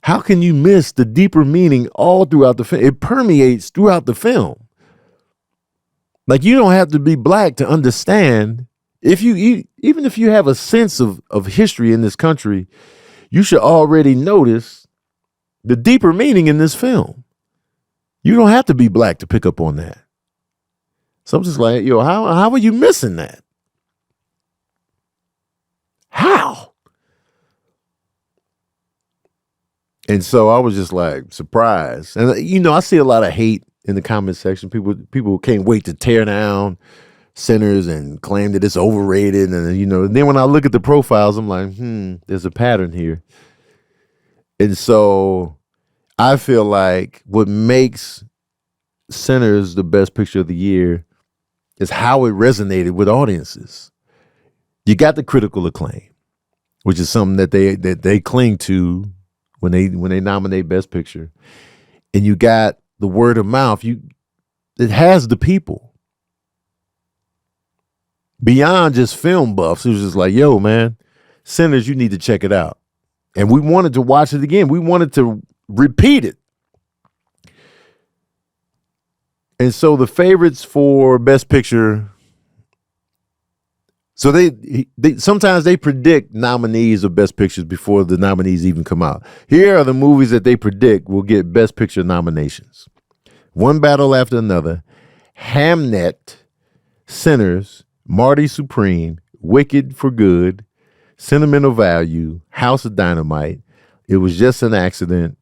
how can you miss the deeper meaning all throughout the film? It permeates throughout the film. Like, you don't have to be black to understand. Even if you have a sense of history in this country, you should already notice the deeper meaning in this film. You don't have to be black to pick up on that. So I'm just like, yo, how are you missing that? How? And so I was just like surprised. And I see a lot of hate in the comment section. People can't wait to tear down Sinners and claim that it's overrated. And, then when I look at the profiles, I'm like, there's a pattern here. And so I feel like what makes Sinners the best picture of the year is how it resonated with audiences. You got the critical acclaim, which is something that they cling to when they nominate Best Picture. And you got the word of mouth. It has the people. Beyond just film buffs, it was just like, yo, man, Sinners, you need to check it out. And we wanted to watch it again. We wanted to repeat it. And so the favorites for Best Picture, so they sometimes they predict nominees of Best Pictures before the nominees even come out. Here are the movies that they predict will get Best Picture nominations. One Battle After Another, Hamnet, Sinners, Marty Supreme, Wicked for Good, Sentimental Value, House of Dynamite, It Was Just an Accident,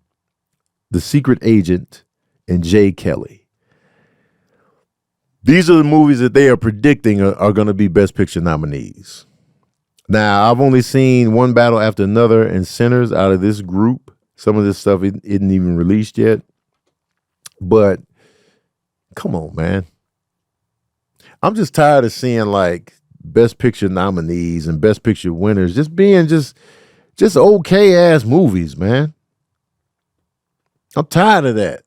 The Secret Agent, and Jay Kelly. These are the movies that they are predicting are going to be Best Picture nominees. Now, I've only seen One Battle After Another and Sinners out of this group. Some of this stuff isn't even released yet. But come on, man. I'm just tired of seeing like Best Picture nominees and Best Picture winners just being just okay ass movies, man. I'm tired of that.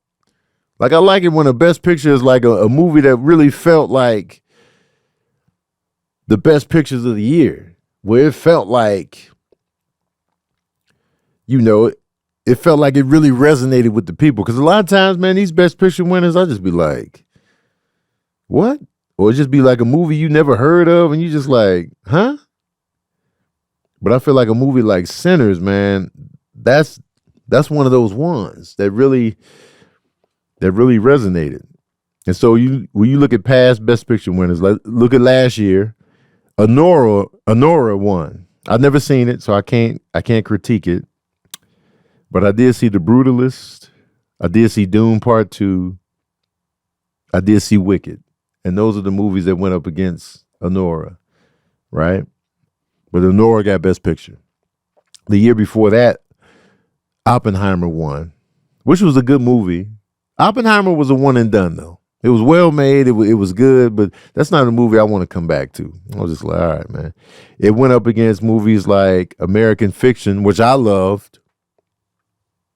Like I like it when a Best Picture is like a movie that really felt like the best pictures of the year, where it felt like, it felt like it really resonated with the people. Because a lot of times, man, these Best Picture winners, I'll just be like, what? Or it just be like a movie you never heard of, and you just like, huh? But I feel like a movie like Sinners, man, that's one of those ones that really resonated. And so when you look at past Best Picture winners, like look at last year, Anora won. I've never seen it, so I can't critique it. But I did see The Brutalist. I did see Dune Part 2. I did see Wicked. And those are the movies that went up against Anora, right? But Anora got Best Picture. The year before that, Oppenheimer won, which was a good movie. Oppenheimer was a one and done, though. It was well made. It was good, but that's not a movie I want to come back to. I was just like, all right, man. It went up against movies like American Fiction, which I loved.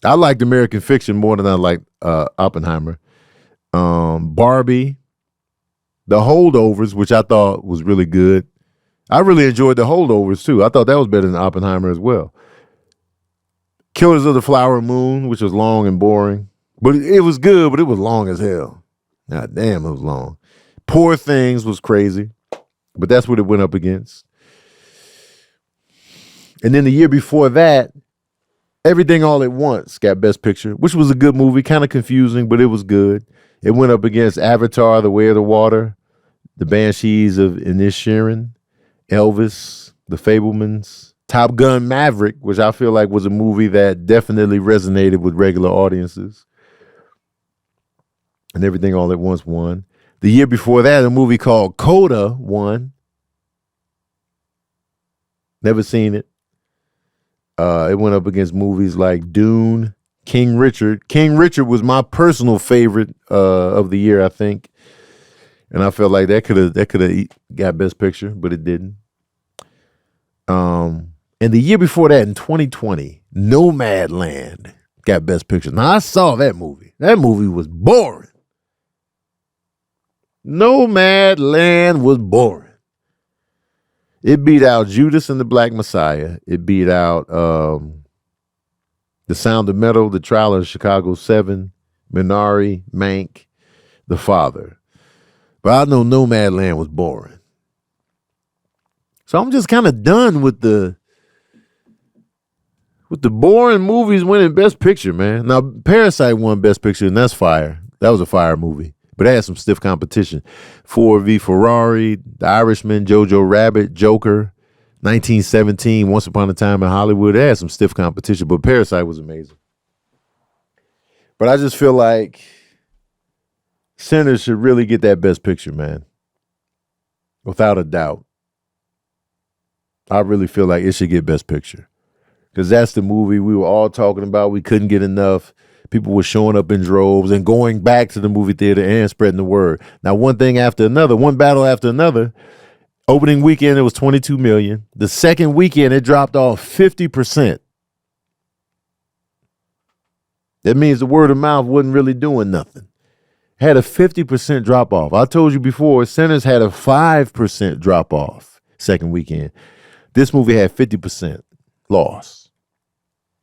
I liked American Fiction more than I liked Oppenheimer. Barbie. The Holdovers, which I thought was really good. I really enjoyed The Holdovers, too. I thought that was better than Oppenheimer as well. Killers of the Flower Moon, which was long and boring. But it was good, but it was long as hell. God damn, it was long. Poor Things was crazy, but that's what it went up against. And then the year before that, Everything All at Once got Best Picture, which was a good movie, kind of confusing, but it was good. It went up against Avatar, The Way of the Water, The Banshees of Inisherin, Elvis, The Fabelmans, Top Gun Maverick, which I feel like was a movie that definitely resonated with regular audiences. And Everything All at Once won. The year before that, a movie called Coda won. Never seen it. It went up against movies like Dune, King Richard. King Richard was my personal favorite of the year, I think. And I felt like that could have got Best Picture, but it didn't. And the year before that, in 2020, Nomadland got Best Picture. Now, I saw that movie. That movie was boring. Nomadland was boring. It beat out Judas and the Black Messiah. It beat out The Sound of Metal, The Trial of Chicago 7, Minari, Mank, The Father. But I know Nomadland was boring. So I'm just kind of done with the boring movies winning Best Picture, man. Now, Parasite won Best Picture, and that's fire. That was a fire movie. But it had some stiff competition. Ford v. Ferrari, The Irishman, Jojo Rabbit, Joker, 1917, Once Upon a Time in Hollywood. It had some stiff competition, but Parasite was amazing. But I just feel like Sinners should really get that Best Picture, man. without a doubt. I really feel like it should get Best Picture. Because that's the movie we were all talking about. We couldn't get enough. People were showing up in droves and going back to the movie theater and spreading the word. Now, one thing after another, one battle after another. Opening weekend, it was 22 million. The second weekend, it dropped off 50%. That means the word of mouth wasn't really doing nothing. Had a 50% drop off. I told you before, Sinners had a 5% drop off second weekend. This movie had 50% loss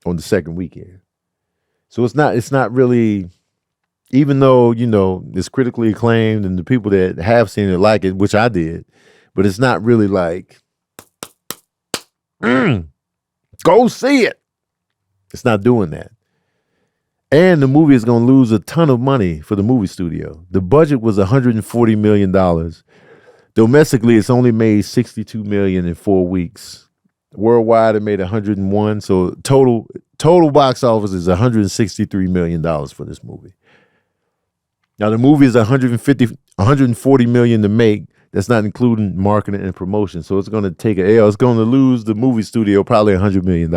on the second weekend. So it's not really, even though, it's critically acclaimed and the people that have seen it like it, which I did, but it's not really like, go see it. It's not doing that. And the movie is going to lose a ton of money for the movie studio. The budget was $140 million. Domestically, it's only made $62 million in 4 weeks. Worldwide, it made 101. So total box office is $163 million for this movie. Now, the movie is $140 million to make. That's not including marketing and promotion. So it's going to take an L. It's going to lose the movie studio probably $100 million.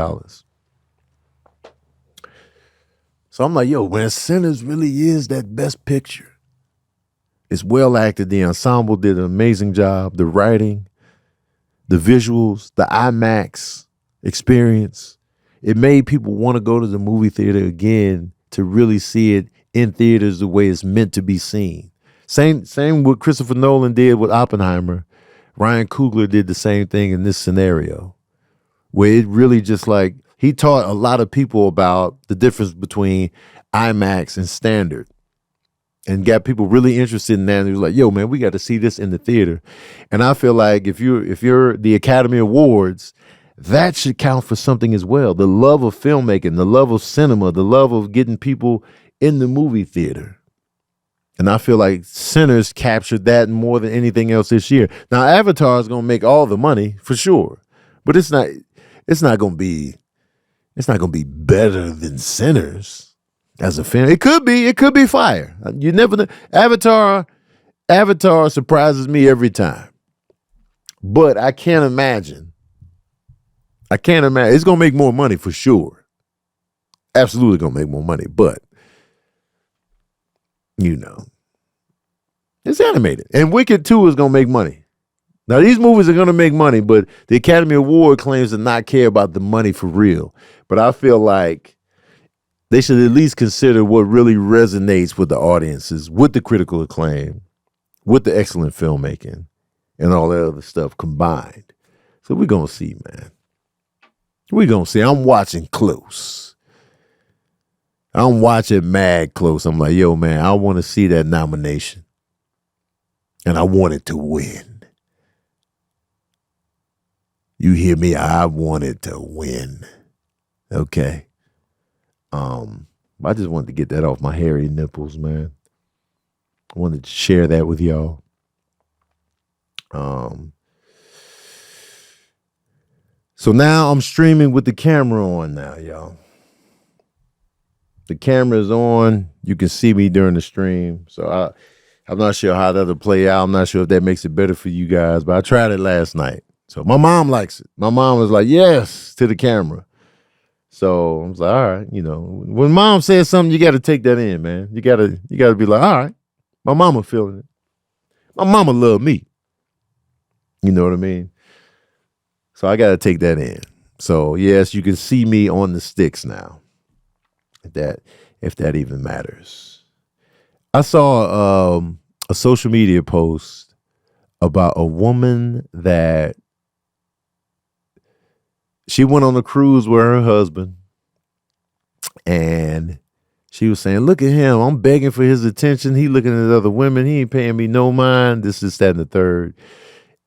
So I'm like, yo, man, Sinners really is that Best Picture. It's well acted. The ensemble did an amazing job. The writing, the visuals, the IMAX experience. It made people want to go to the movie theater again to really see it in theaters the way it's meant to be seen. Same what Christopher Nolan did with Oppenheimer. Ryan Coogler did the same thing in this scenario, where it really just like, he taught a lot of people about the difference between IMAX and standard and got people really interested in that. And he was like, yo, man, we got to see this in the theater. And I feel like if you're the Academy Awards, that should count for something as well. The love of filmmaking, the love of cinema, the love of getting people in the movie theater. And I feel like Sinners captured that more than anything else this year. Now, Avatar is going to make all the money for sure, but it's not going to be better than Sinners as a film. It could be fire. You never know. Avatar surprises me every time. But I can't imagine. It's going to make more money for sure. Absolutely going to make more money. But, it's animated. And Wicked 2 is going to make money. Now, these movies are going to make money, but the Academy Award claims to not care about the money for real. But I feel like they should at least consider what really resonates with the audiences, with the critical acclaim, with the excellent filmmaking, and all that other stuff combined. So we're going to see, man. We're going to see. I'm watching close. I'm watching mad close. I'm like, yo, man, I want to see that nomination. And I want it to win. You hear me? I wanted to win. Okay. I just wanted to get that off my hairy nipples, man. I wanted to share that with y'all. So now I'm streaming with the camera on now, y'all. The camera is on. You can see me during the stream. So I'm not sure how that'll play out. I'm not sure if that makes it better for you guys, but I tried it last night. So my mom likes it. My mom was like, yes, to the camera. So I was like, all right, when mom says something, you got to take that in, man. You got to be like, all right, my mama feeling it. My mama love me. You know what I mean? So I got to take that in. So yes, you can see me on the sticks now. If that even matters. I saw a social media post about a woman that she went on a cruise with her husband, and she was saying, look at him. I'm begging for his attention. He looking at other women. He ain't paying me no mind. This, that, and the third.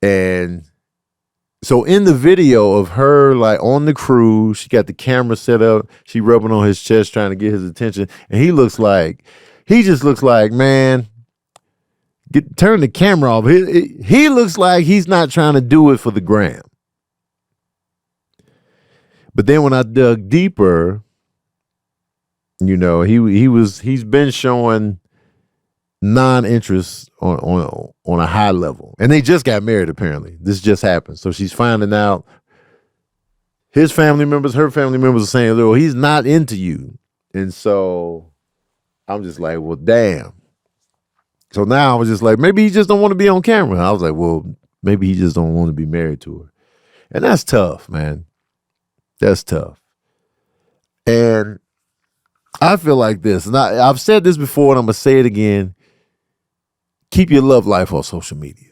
And so in the video of her, like, on the cruise, she got the camera set up. She rubbing on his chest, trying to get his attention. And he just looks like, man, turn the camera off. He looks like he's not trying to do it for the gram. But then when I dug deeper, he's been showing non-interest on a high level. And they just got married, apparently. This just happened. So she's finding out his family members, her family members are saying, well, he's not into you. And so I'm just like, well, damn. So now I was just like, maybe he just don't want to be on camera. I was like, well, maybe he just don't want to be married to her. And that's tough, man. That's tough. And I feel like this, and I've said this before and I'm going to say it again. Keep your love life on social media.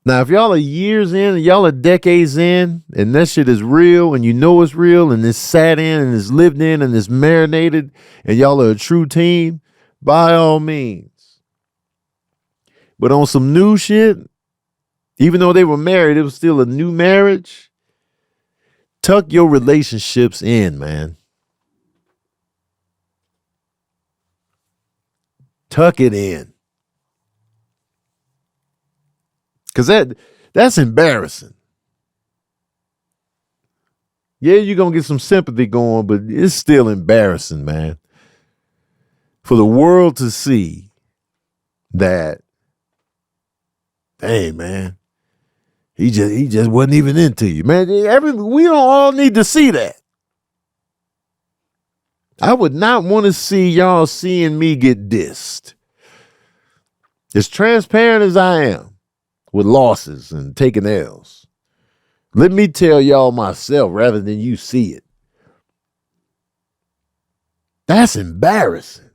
Now, if y'all are years in and y'all are decades in and that shit is real and you know it's real and it's sat in and it's lived in and it's marinated and y'all are a true team, by all means. But on some new shit, even though they were married, it was still a new marriage. Tuck your relationships in, man. Tuck it in. Because that's embarrassing. Yeah, you're going to get some sympathy going, but it's still embarrassing, man. For the world to see that, hey, man, he just wasn't even into you, man. We don't all need to see that. I would not want to see y'all seeing me get dissed. As transparent as I am with losses and taking L's, let me tell y'all myself rather than you see it. That's embarrassing.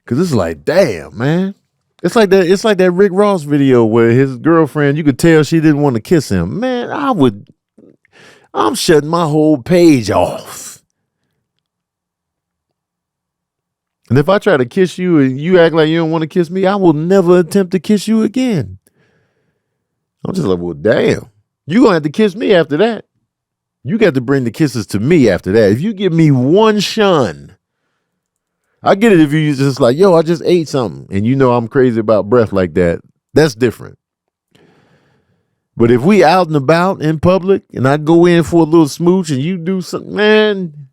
Because it's like, damn, man. It's like that Rick Ross video where his girlfriend, you could tell she didn't want to kiss him. Man, I'm shutting my whole page off. And if I try to kiss you and you act like you don't want to kiss me, I will never attempt to kiss you again. I'm just like, well, damn. You're going to have to kiss me after that. You got to bring the kisses to me after that. If you give me one shun, I get it if you just like, yo, I just ate something. And you know I'm crazy about breath like that. That's different. But if we out and about in public and I go in for a little smooch and you do something, man,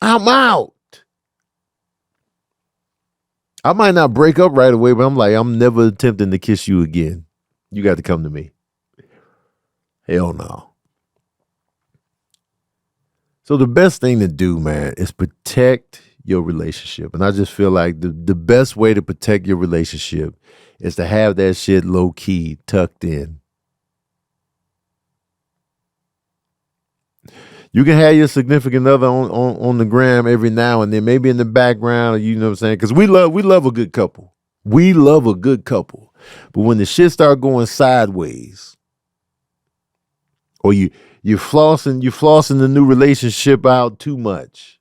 I'm out. I might not break up right away, but I'm like, I'm never attempting to kiss you again. You got to come to me. Hell no. So the best thing to do, man, is protect your relationship. And I just feel like the best way to protect your relationship is to have that shit low key tucked in. You can have your significant other on the gram every now and then, maybe in the background, you know what I'm saying? Because we love a good couple. We love a good couple. But when the shit start going sideways, or you're flossing the new relationship out too much.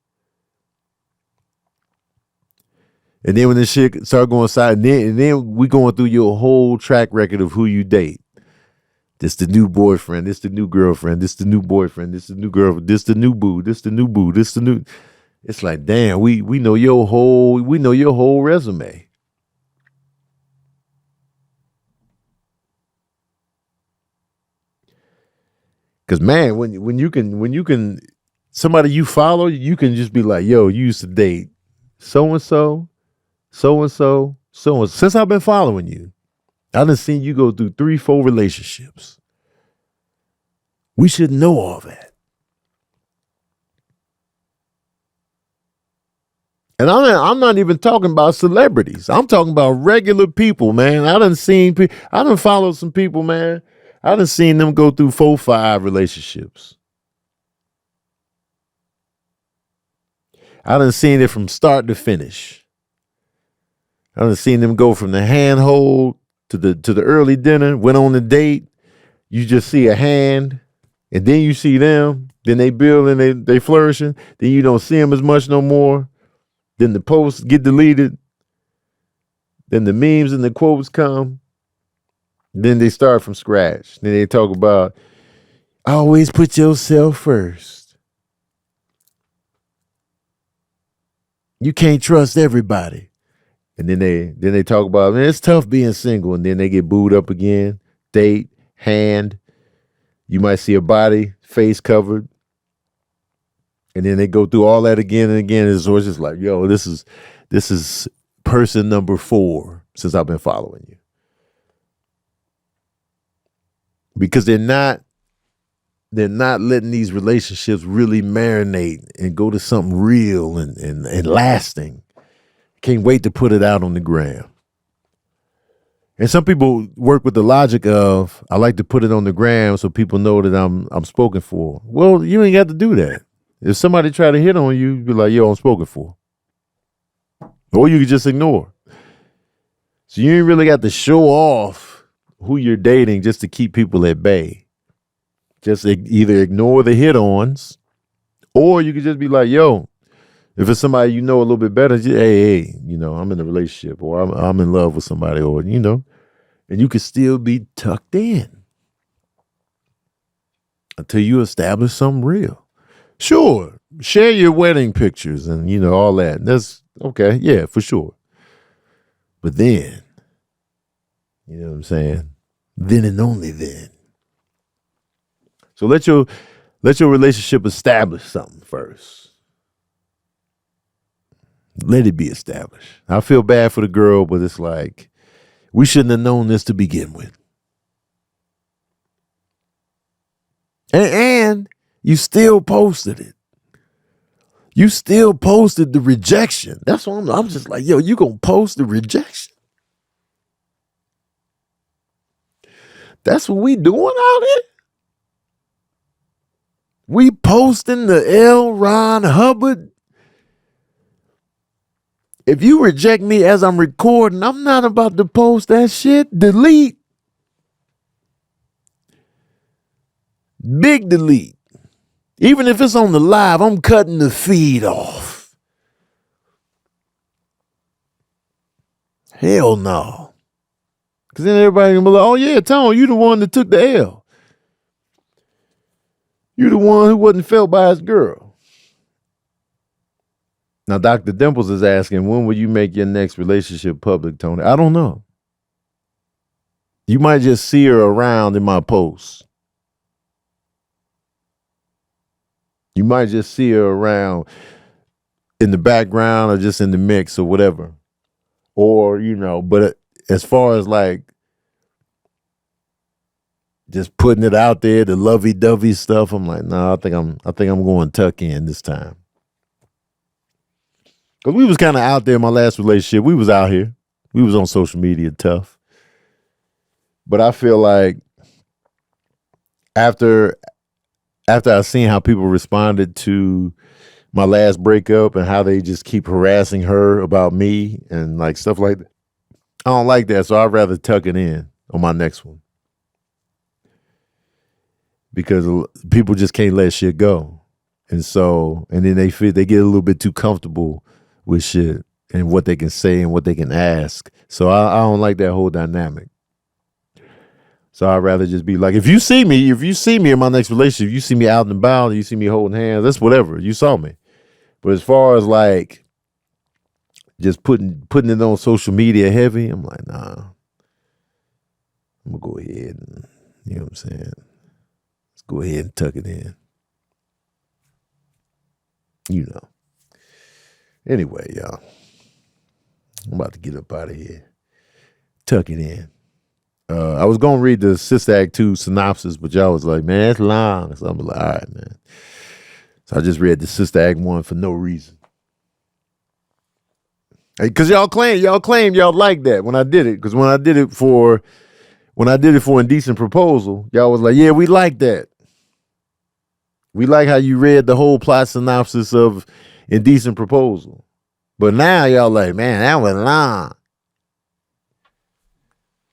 And then when the shit start going side, and then we going through your whole track record of who you date. This the new boyfriend, this the new girlfriend, this the new boyfriend, this the new girlfriend, this the new boo, this the new boo, this the new. It's like, damn, we know your whole resume. Cause man, when you can somebody you follow, you can just be like, yo, you used to date so and so, so and so, so and so. Since I've been following you, I done seen you go through 3-4 relationships. We should know all that. And I'm not even talking about celebrities. I'm talking about regular people, man. I done followed some people, man. I done seen them go through 4-5 relationships. I done seen it from start to finish. I done seen them go from the handhold to the early dinner, went on a date. You just see a hand, and then you see them. Then they build and they flourishing. Then you don't see them as much no more. Then the posts get deleted. Then the memes and the quotes come. Then they start from scratch. Then they talk about, always put yourself first. You can't trust everybody. And then they talk about, man, it's tough being single. And then they get booed up again. Date, hand. You might see a body, face covered. And then they go through all that again and again. And so it's just like, yo, this is person number 4 since I've been following you. Because they're not letting these relationships really marinate and go to something real and lasting. Can't wait to put it out on the gram. And some people work with the logic of, I like to put it on the gram so people know that I'm spoken for. Well, you ain't got to do that. If somebody try to hit on you, be like, yo, I'm spoken for. Or you can just ignore. So you ain't really got to show off who you're dating just to keep people at bay. Just either ignore the hit-ons, or you could just be like, yo, if it's somebody you know a little bit better, just, hey, you know, I'm in a relationship, or I'm in love with somebody, or, you know, and you could still be tucked in until you establish something real. Sure, share your wedding pictures and, you know, all that. That's okay, yeah, for sure. But then, you know what I'm saying? Then and only then. So let your relationship establish something first. Let it be established. I feel bad for the girl, but it's like, we shouldn't have known this to begin with. And you still posted it. You still posted the rejection. That's what I'm just like, yo, you gonna post the rejection? That's what we doing out here? We posting the L. Ron Hubbard. If you reject me as I'm recording, I'm not about to post that shit. Delete. Big delete. Even if it's on the live, I'm cutting the feed off. Hell no. Because then everybody gonna be like, oh yeah, Tone, you the one that took the L. You the one who wasn't felt by his girl. Now, Dr. Dimples is asking, when will you make your next relationship public, Tony? I don't know. You might just see her around in my posts. You might just see her around in the background or just in the mix or whatever. Or, you know, but as far as like just putting it out there, the lovey-dovey stuff, I'm like, no, I think I'm going tuck in this time. Because we was kind of out there in my last relationship. We was out here. We was on social media tough. But I feel like after I seen how people responded to my last breakup and how they just keep harassing her about me and like stuff like that, I don't like that. So I'd rather tuck it in on my next one. Because people just can't let shit go. And then they get a little bit too comfortable with shit and what they can say and what they can ask. So I don't like that whole dynamic. So I'd rather just be like, if you see me in my next relationship, you see me out and about, you see me holding hands, that's whatever. You saw me. But as far as like just putting it on social media heavy, I'm like, nah. I'm gonna go ahead and, you know what I'm saying? Let's go ahead and tuck it in. You know. Anyway, y'all. I'm about to get up out of here. Tuck it in. I was going to read the Sister Act 2 synopsis, but y'all was like, man, it's long. So I'm like, all right, man. So I just read the Sister Act 1 for no reason. Because y'all claim y'all like that when I did it. Because when I did it for Indecent Proposal, y'all was like, yeah, we like that. We like how you read the whole plot synopsis of Indecent Proposal. But now y'all like, man, that was long.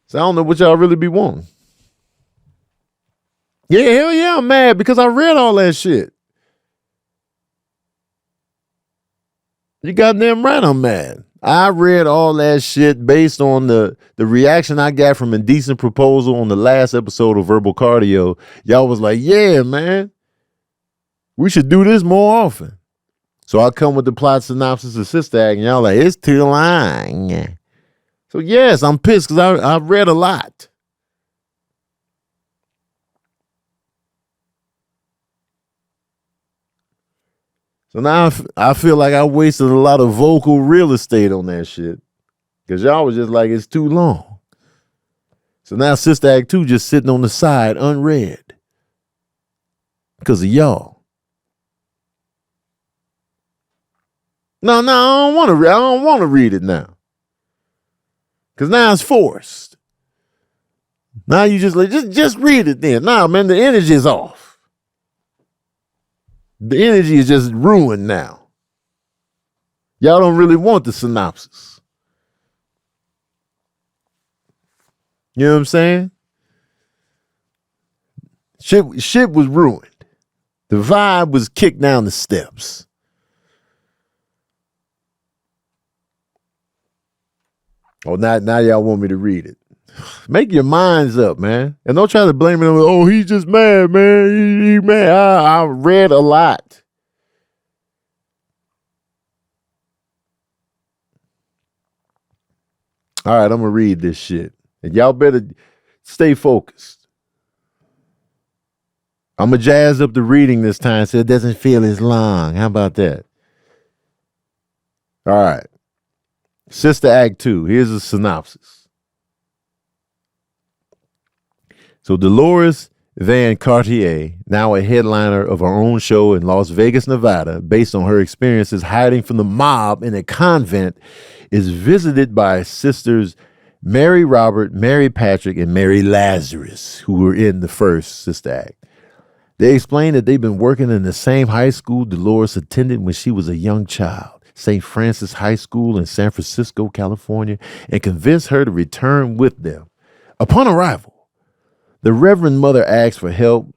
So I don't know what y'all really be wanting. Yeah, hell yeah, I'm mad because I read all that shit. You goddamn right I'm mad. I read all that shit based on the reaction I got from Indecent Proposal on the last episode of Verbal Cardio. Y'all was like, yeah, man, we should do this more often. So I come with the plot synopsis of Sister Act, and y'all like, it's too long. So yes, I'm pissed because I read a lot. So now I feel like I wasted a lot of vocal real estate on that shit. Because y'all was just like, it's too long. So now Sister Act 2 just sitting on the side unread. Because of y'all. No, I don't want to read it now. Because now it's forced. Now you just like, just read it then. Nah, man, the energy is off. The energy is just ruined now. Y'all don't really want the synopsis. You know what I'm saying? Shit was ruined. The vibe was kicked down the steps. Oh, now y'all want me to read it. Make your minds up, man. And don't try to blame it on, oh, he's just mad, man. He mad. I read a lot. All right, I'm going to read this shit. And y'all better stay focused. I'm going to jazz up the reading this time so it doesn't feel as long. How about that? All right. Sister Act 2. Here's a synopsis. So Dolores Van Cartier, now a headliner of her own show in Las Vegas, Nevada, based on her experiences hiding from the mob in a convent, is visited by sisters Mary Robert, Mary Patrick, and Mary Lazarus, who were in the first Sister Act. They explain that they've been working in the same high school Dolores attended when she was a young child, St. Francis High School in San Francisco, California, and convinced her to return with them. Upon arrival, the Reverend Mother asks for help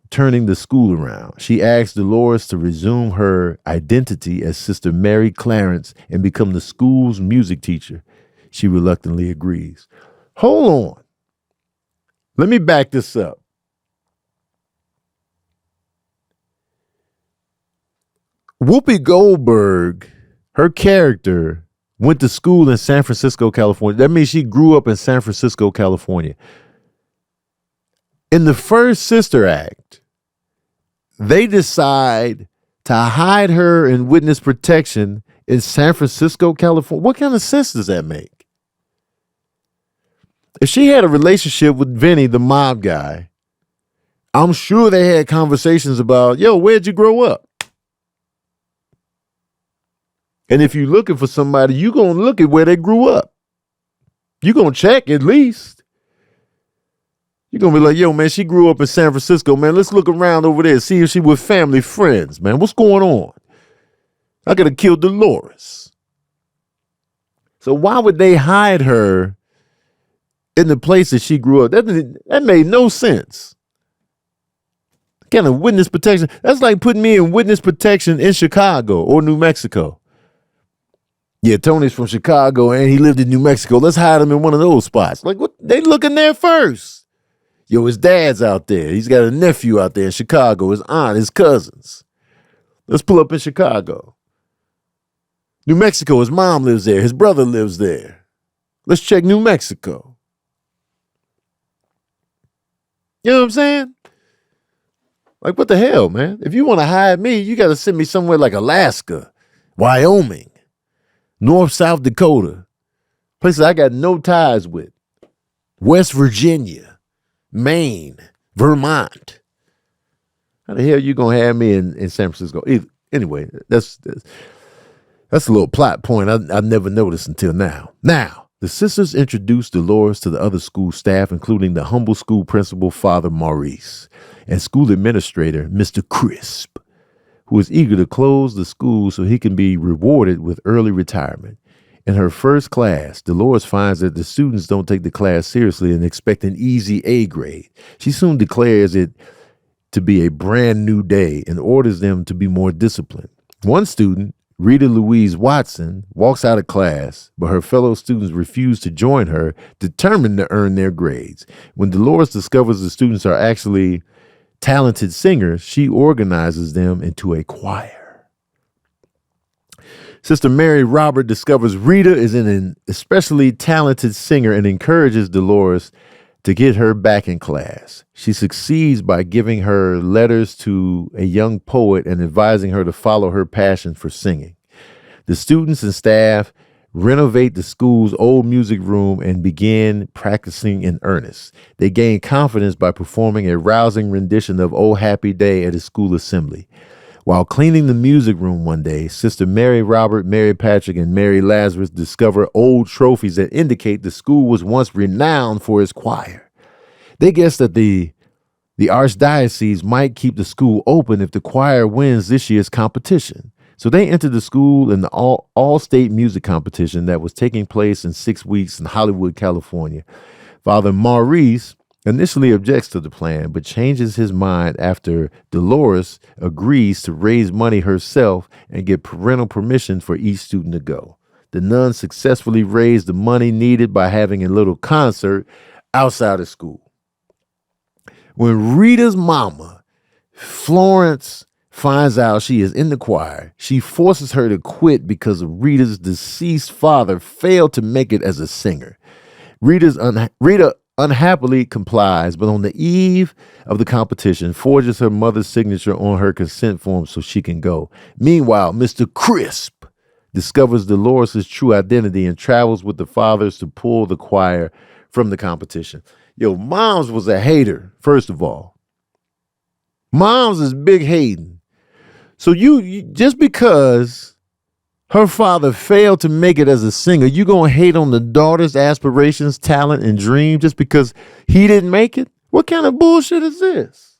turning the school around. She asks Dolores to resume her identity as Sister Mary Clarence and become the school's music teacher. She reluctantly agrees. Hold on. Let me back this up. Whoopi Goldberg, her character, went to school in San Francisco, California. That means she grew up in San Francisco, California. In the first Sister Act, they decide to hide her in witness protection in San Francisco, California. What kind of sense does that make? If she had a relationship with Vinny, the mob guy, I'm sure they had conversations about, yo, where'd you grow up? And if you're looking for somebody, you're going to look at where they grew up. You're going to check at least. You're going to be like, yo, man, she grew up in San Francisco, man. Let's look around over there, see if she was family friends, man. What's going on? I could have killed Dolores. So why would they hide her in the place that she grew up? That made no sense. Kind of witness protection. That's like putting me in witness protection in Chicago or New Mexico. Yeah, Tony's from Chicago and he lived in New Mexico. Let's hide him in one of those spots. Like, what? They looking there first. Yo, his dad's out there. He's got a nephew out there in Chicago, his aunt, his cousins. Let's pull up in Chicago. New Mexico, his mom lives there. His brother lives there. Let's check New Mexico. You know what I'm saying? Like, what the hell, man? If you want to hide me, you got to send me somewhere like Alaska, Wyoming, North, South Dakota, places I got no ties with, West Virginia, Maine, Vermont. How the hell you gonna have me in San Francisco? Anyway, that's a little plot point I never noticed until now. Now, the sisters introduced Dolores to the other school staff, including the humble school principal, Father Maurice, and school administrator, Mr. Crisp, who is eager to close the school so he can be rewarded with early retirement. In her first class, Dolores finds that the students don't take the class seriously and expect an easy A grade. She soon declares it to be a brand new day and orders them to be more disciplined. One student, Rita Louise Watson, walks out of class, but her fellow students refuse to join her, determined to earn their grades. When Dolores discovers the students are actually talented singers, she organizes them into a choir. Sister Mary Robert discovers Rita is an especially talented singer and encourages Dolores to get her back in class. She succeeds by giving her letters to a young poet and advising her to follow her passion for singing. The students and staff renovate the school's old music room and begin practicing in earnest. They gain confidence by performing a rousing rendition of "Oh Happy Day" at a school assembly. While cleaning the music room one day, Sister Mary Robert, Mary Patrick, and Mary Lazarus discover old trophies that indicate the school was once renowned for its choir. They guess that the archdiocese might keep the school open if the choir wins this year's competition. So they entered the school in the all-state music competition that was taking place in 6 weeks in Hollywood, California. Father Maurice initially objects to the plan, but changes his mind after Dolores agrees to raise money herself and get parental permission for each student to go. The nuns successfully raise the money needed by having a little concert outside of school. When Rita's mama, Florence, finds out she is in the choir, she forces her to quit because Rita's deceased father failed to make it as a singer. Rita unhappily complies, but on the eve of the competition, forges her mother's signature on her consent form so she can go. Meanwhile, Mr. Crisp discovers Dolores' true identity and travels with the fathers to pull the choir from the competition. Yo, Moms was a hater, first of all. Moms is big hating. So you just because her father failed to make it as a singer, you gonna hate on the daughter's aspirations, talent, and dream just because he didn't make it? What kind of bullshit is this?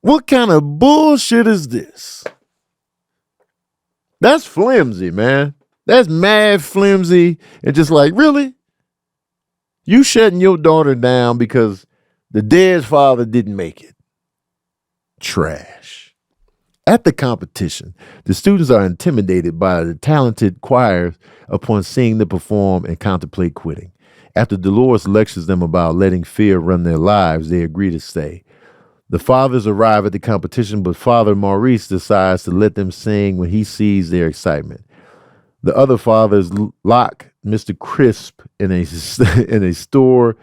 What kind of bullshit is this? That's flimsy, man. That's mad flimsy. And just like, really? You shutting your daughter down because the dead father didn't make it? Trash. At the competition, the students are intimidated by the talented choirs upon seeing them perform and contemplate quitting. After Dolores lectures them about letting fear run their lives, they agree to stay. The fathers arrive at the competition, but Father Maurice decides to let them sing when he sees their excitement. The other fathers lock Mr. Crisp in a store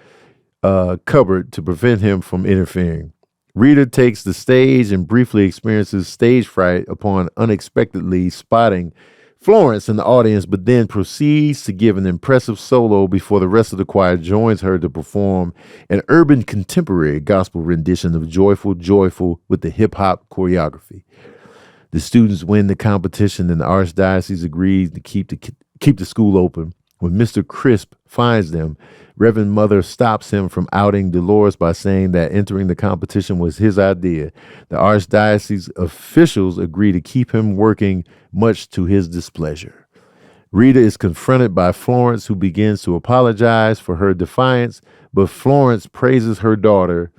cupboard to prevent him from interfering. Rita takes the stage and briefly experiences stage fright upon unexpectedly spotting Florence in the audience, but then proceeds to give an impressive solo before the rest of the choir joins her to perform an urban contemporary gospel rendition of Joyful, Joyful with the hip-hop choreography. The students win the competition and the archdiocese agrees to keep the school open. When Mr. Crisp finds them, Reverend Mother stops him from outing Dolores by saying that entering the competition was his idea. The archdiocese officials agree to keep him working, much to his displeasure. Rita is confronted by Florence, who begins to apologize for her defiance, but Florence praises her daughter,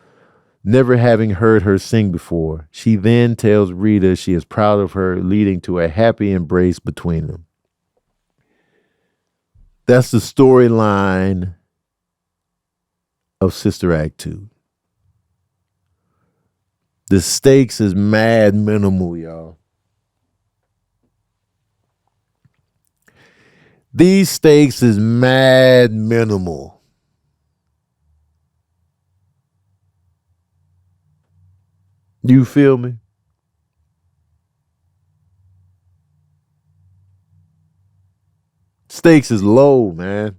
never having heard her sing before. She then tells Rita she is proud of her, leading to a happy embrace between them. That's the storyline of Sister Act 2. The stakes is mad minimal, y'all. These stakes is mad minimal. You feel me? Stakes is low, man.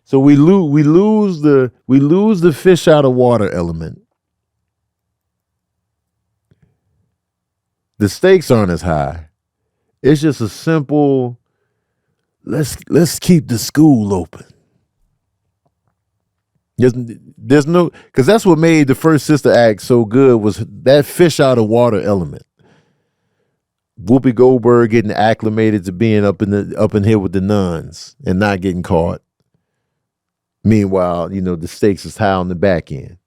So we lose the fish out of water element. The stakes aren't as high. It's just a simple let's keep the school open. There's no, because that's what made the first Sister Act so good, was that fish out of water element. Whoopi Goldberg getting acclimated to being up in here with the nuns and not getting caught. Meanwhile, the stakes is high on the back end.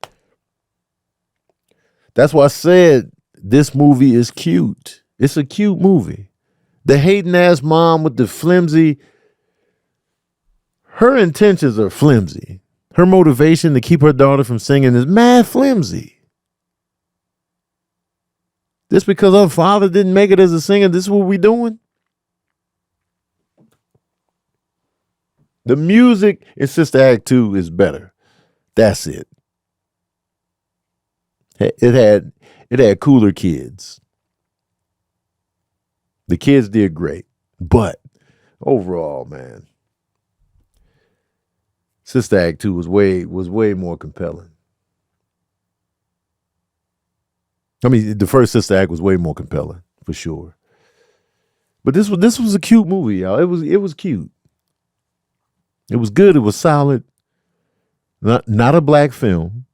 That's why I said this movie is cute. It's a cute movie. The hating ass mom with the flimsy, her intentions are flimsy. Her motivation to keep her daughter from singing is mad flimsy. Just because her father didn't make it as a singer, this is what we doing? The music in Sister Act 2 is better. That's it. It had cooler kids. The kids did great. But overall, man, Sister Act 2 was way more compelling. I mean, the first Sister Act was way more compelling, for sure. But this was a cute movie, y'all. It was cute. It was good. It was solid. Not a black film,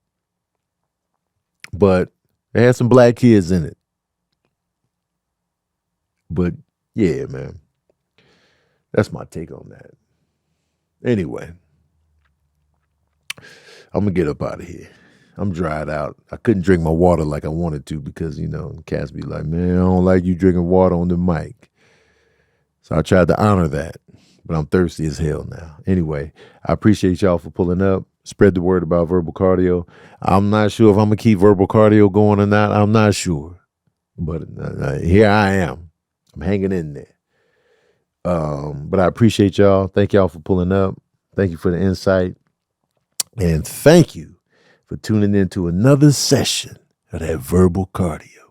but it had some black kids in it. But yeah, man, that's my take on that. Anyway, I'm gonna get up out of here. I'm dried out. I couldn't drink my water like I wanted to because, cats be like, man, I don't like you drinking water on the mic. So I tried to honor that, but I'm thirsty as hell now. Anyway, I appreciate y'all for pulling up. Spread the word about verbal cardio. I'm not sure if I'm going to keep verbal cardio going or not. I'm not sure. But here I am. I'm hanging in there. But I appreciate y'all. Thank y'all for pulling up. Thank you for the insight. And thank you for tuning in to another session of that verbal cardio.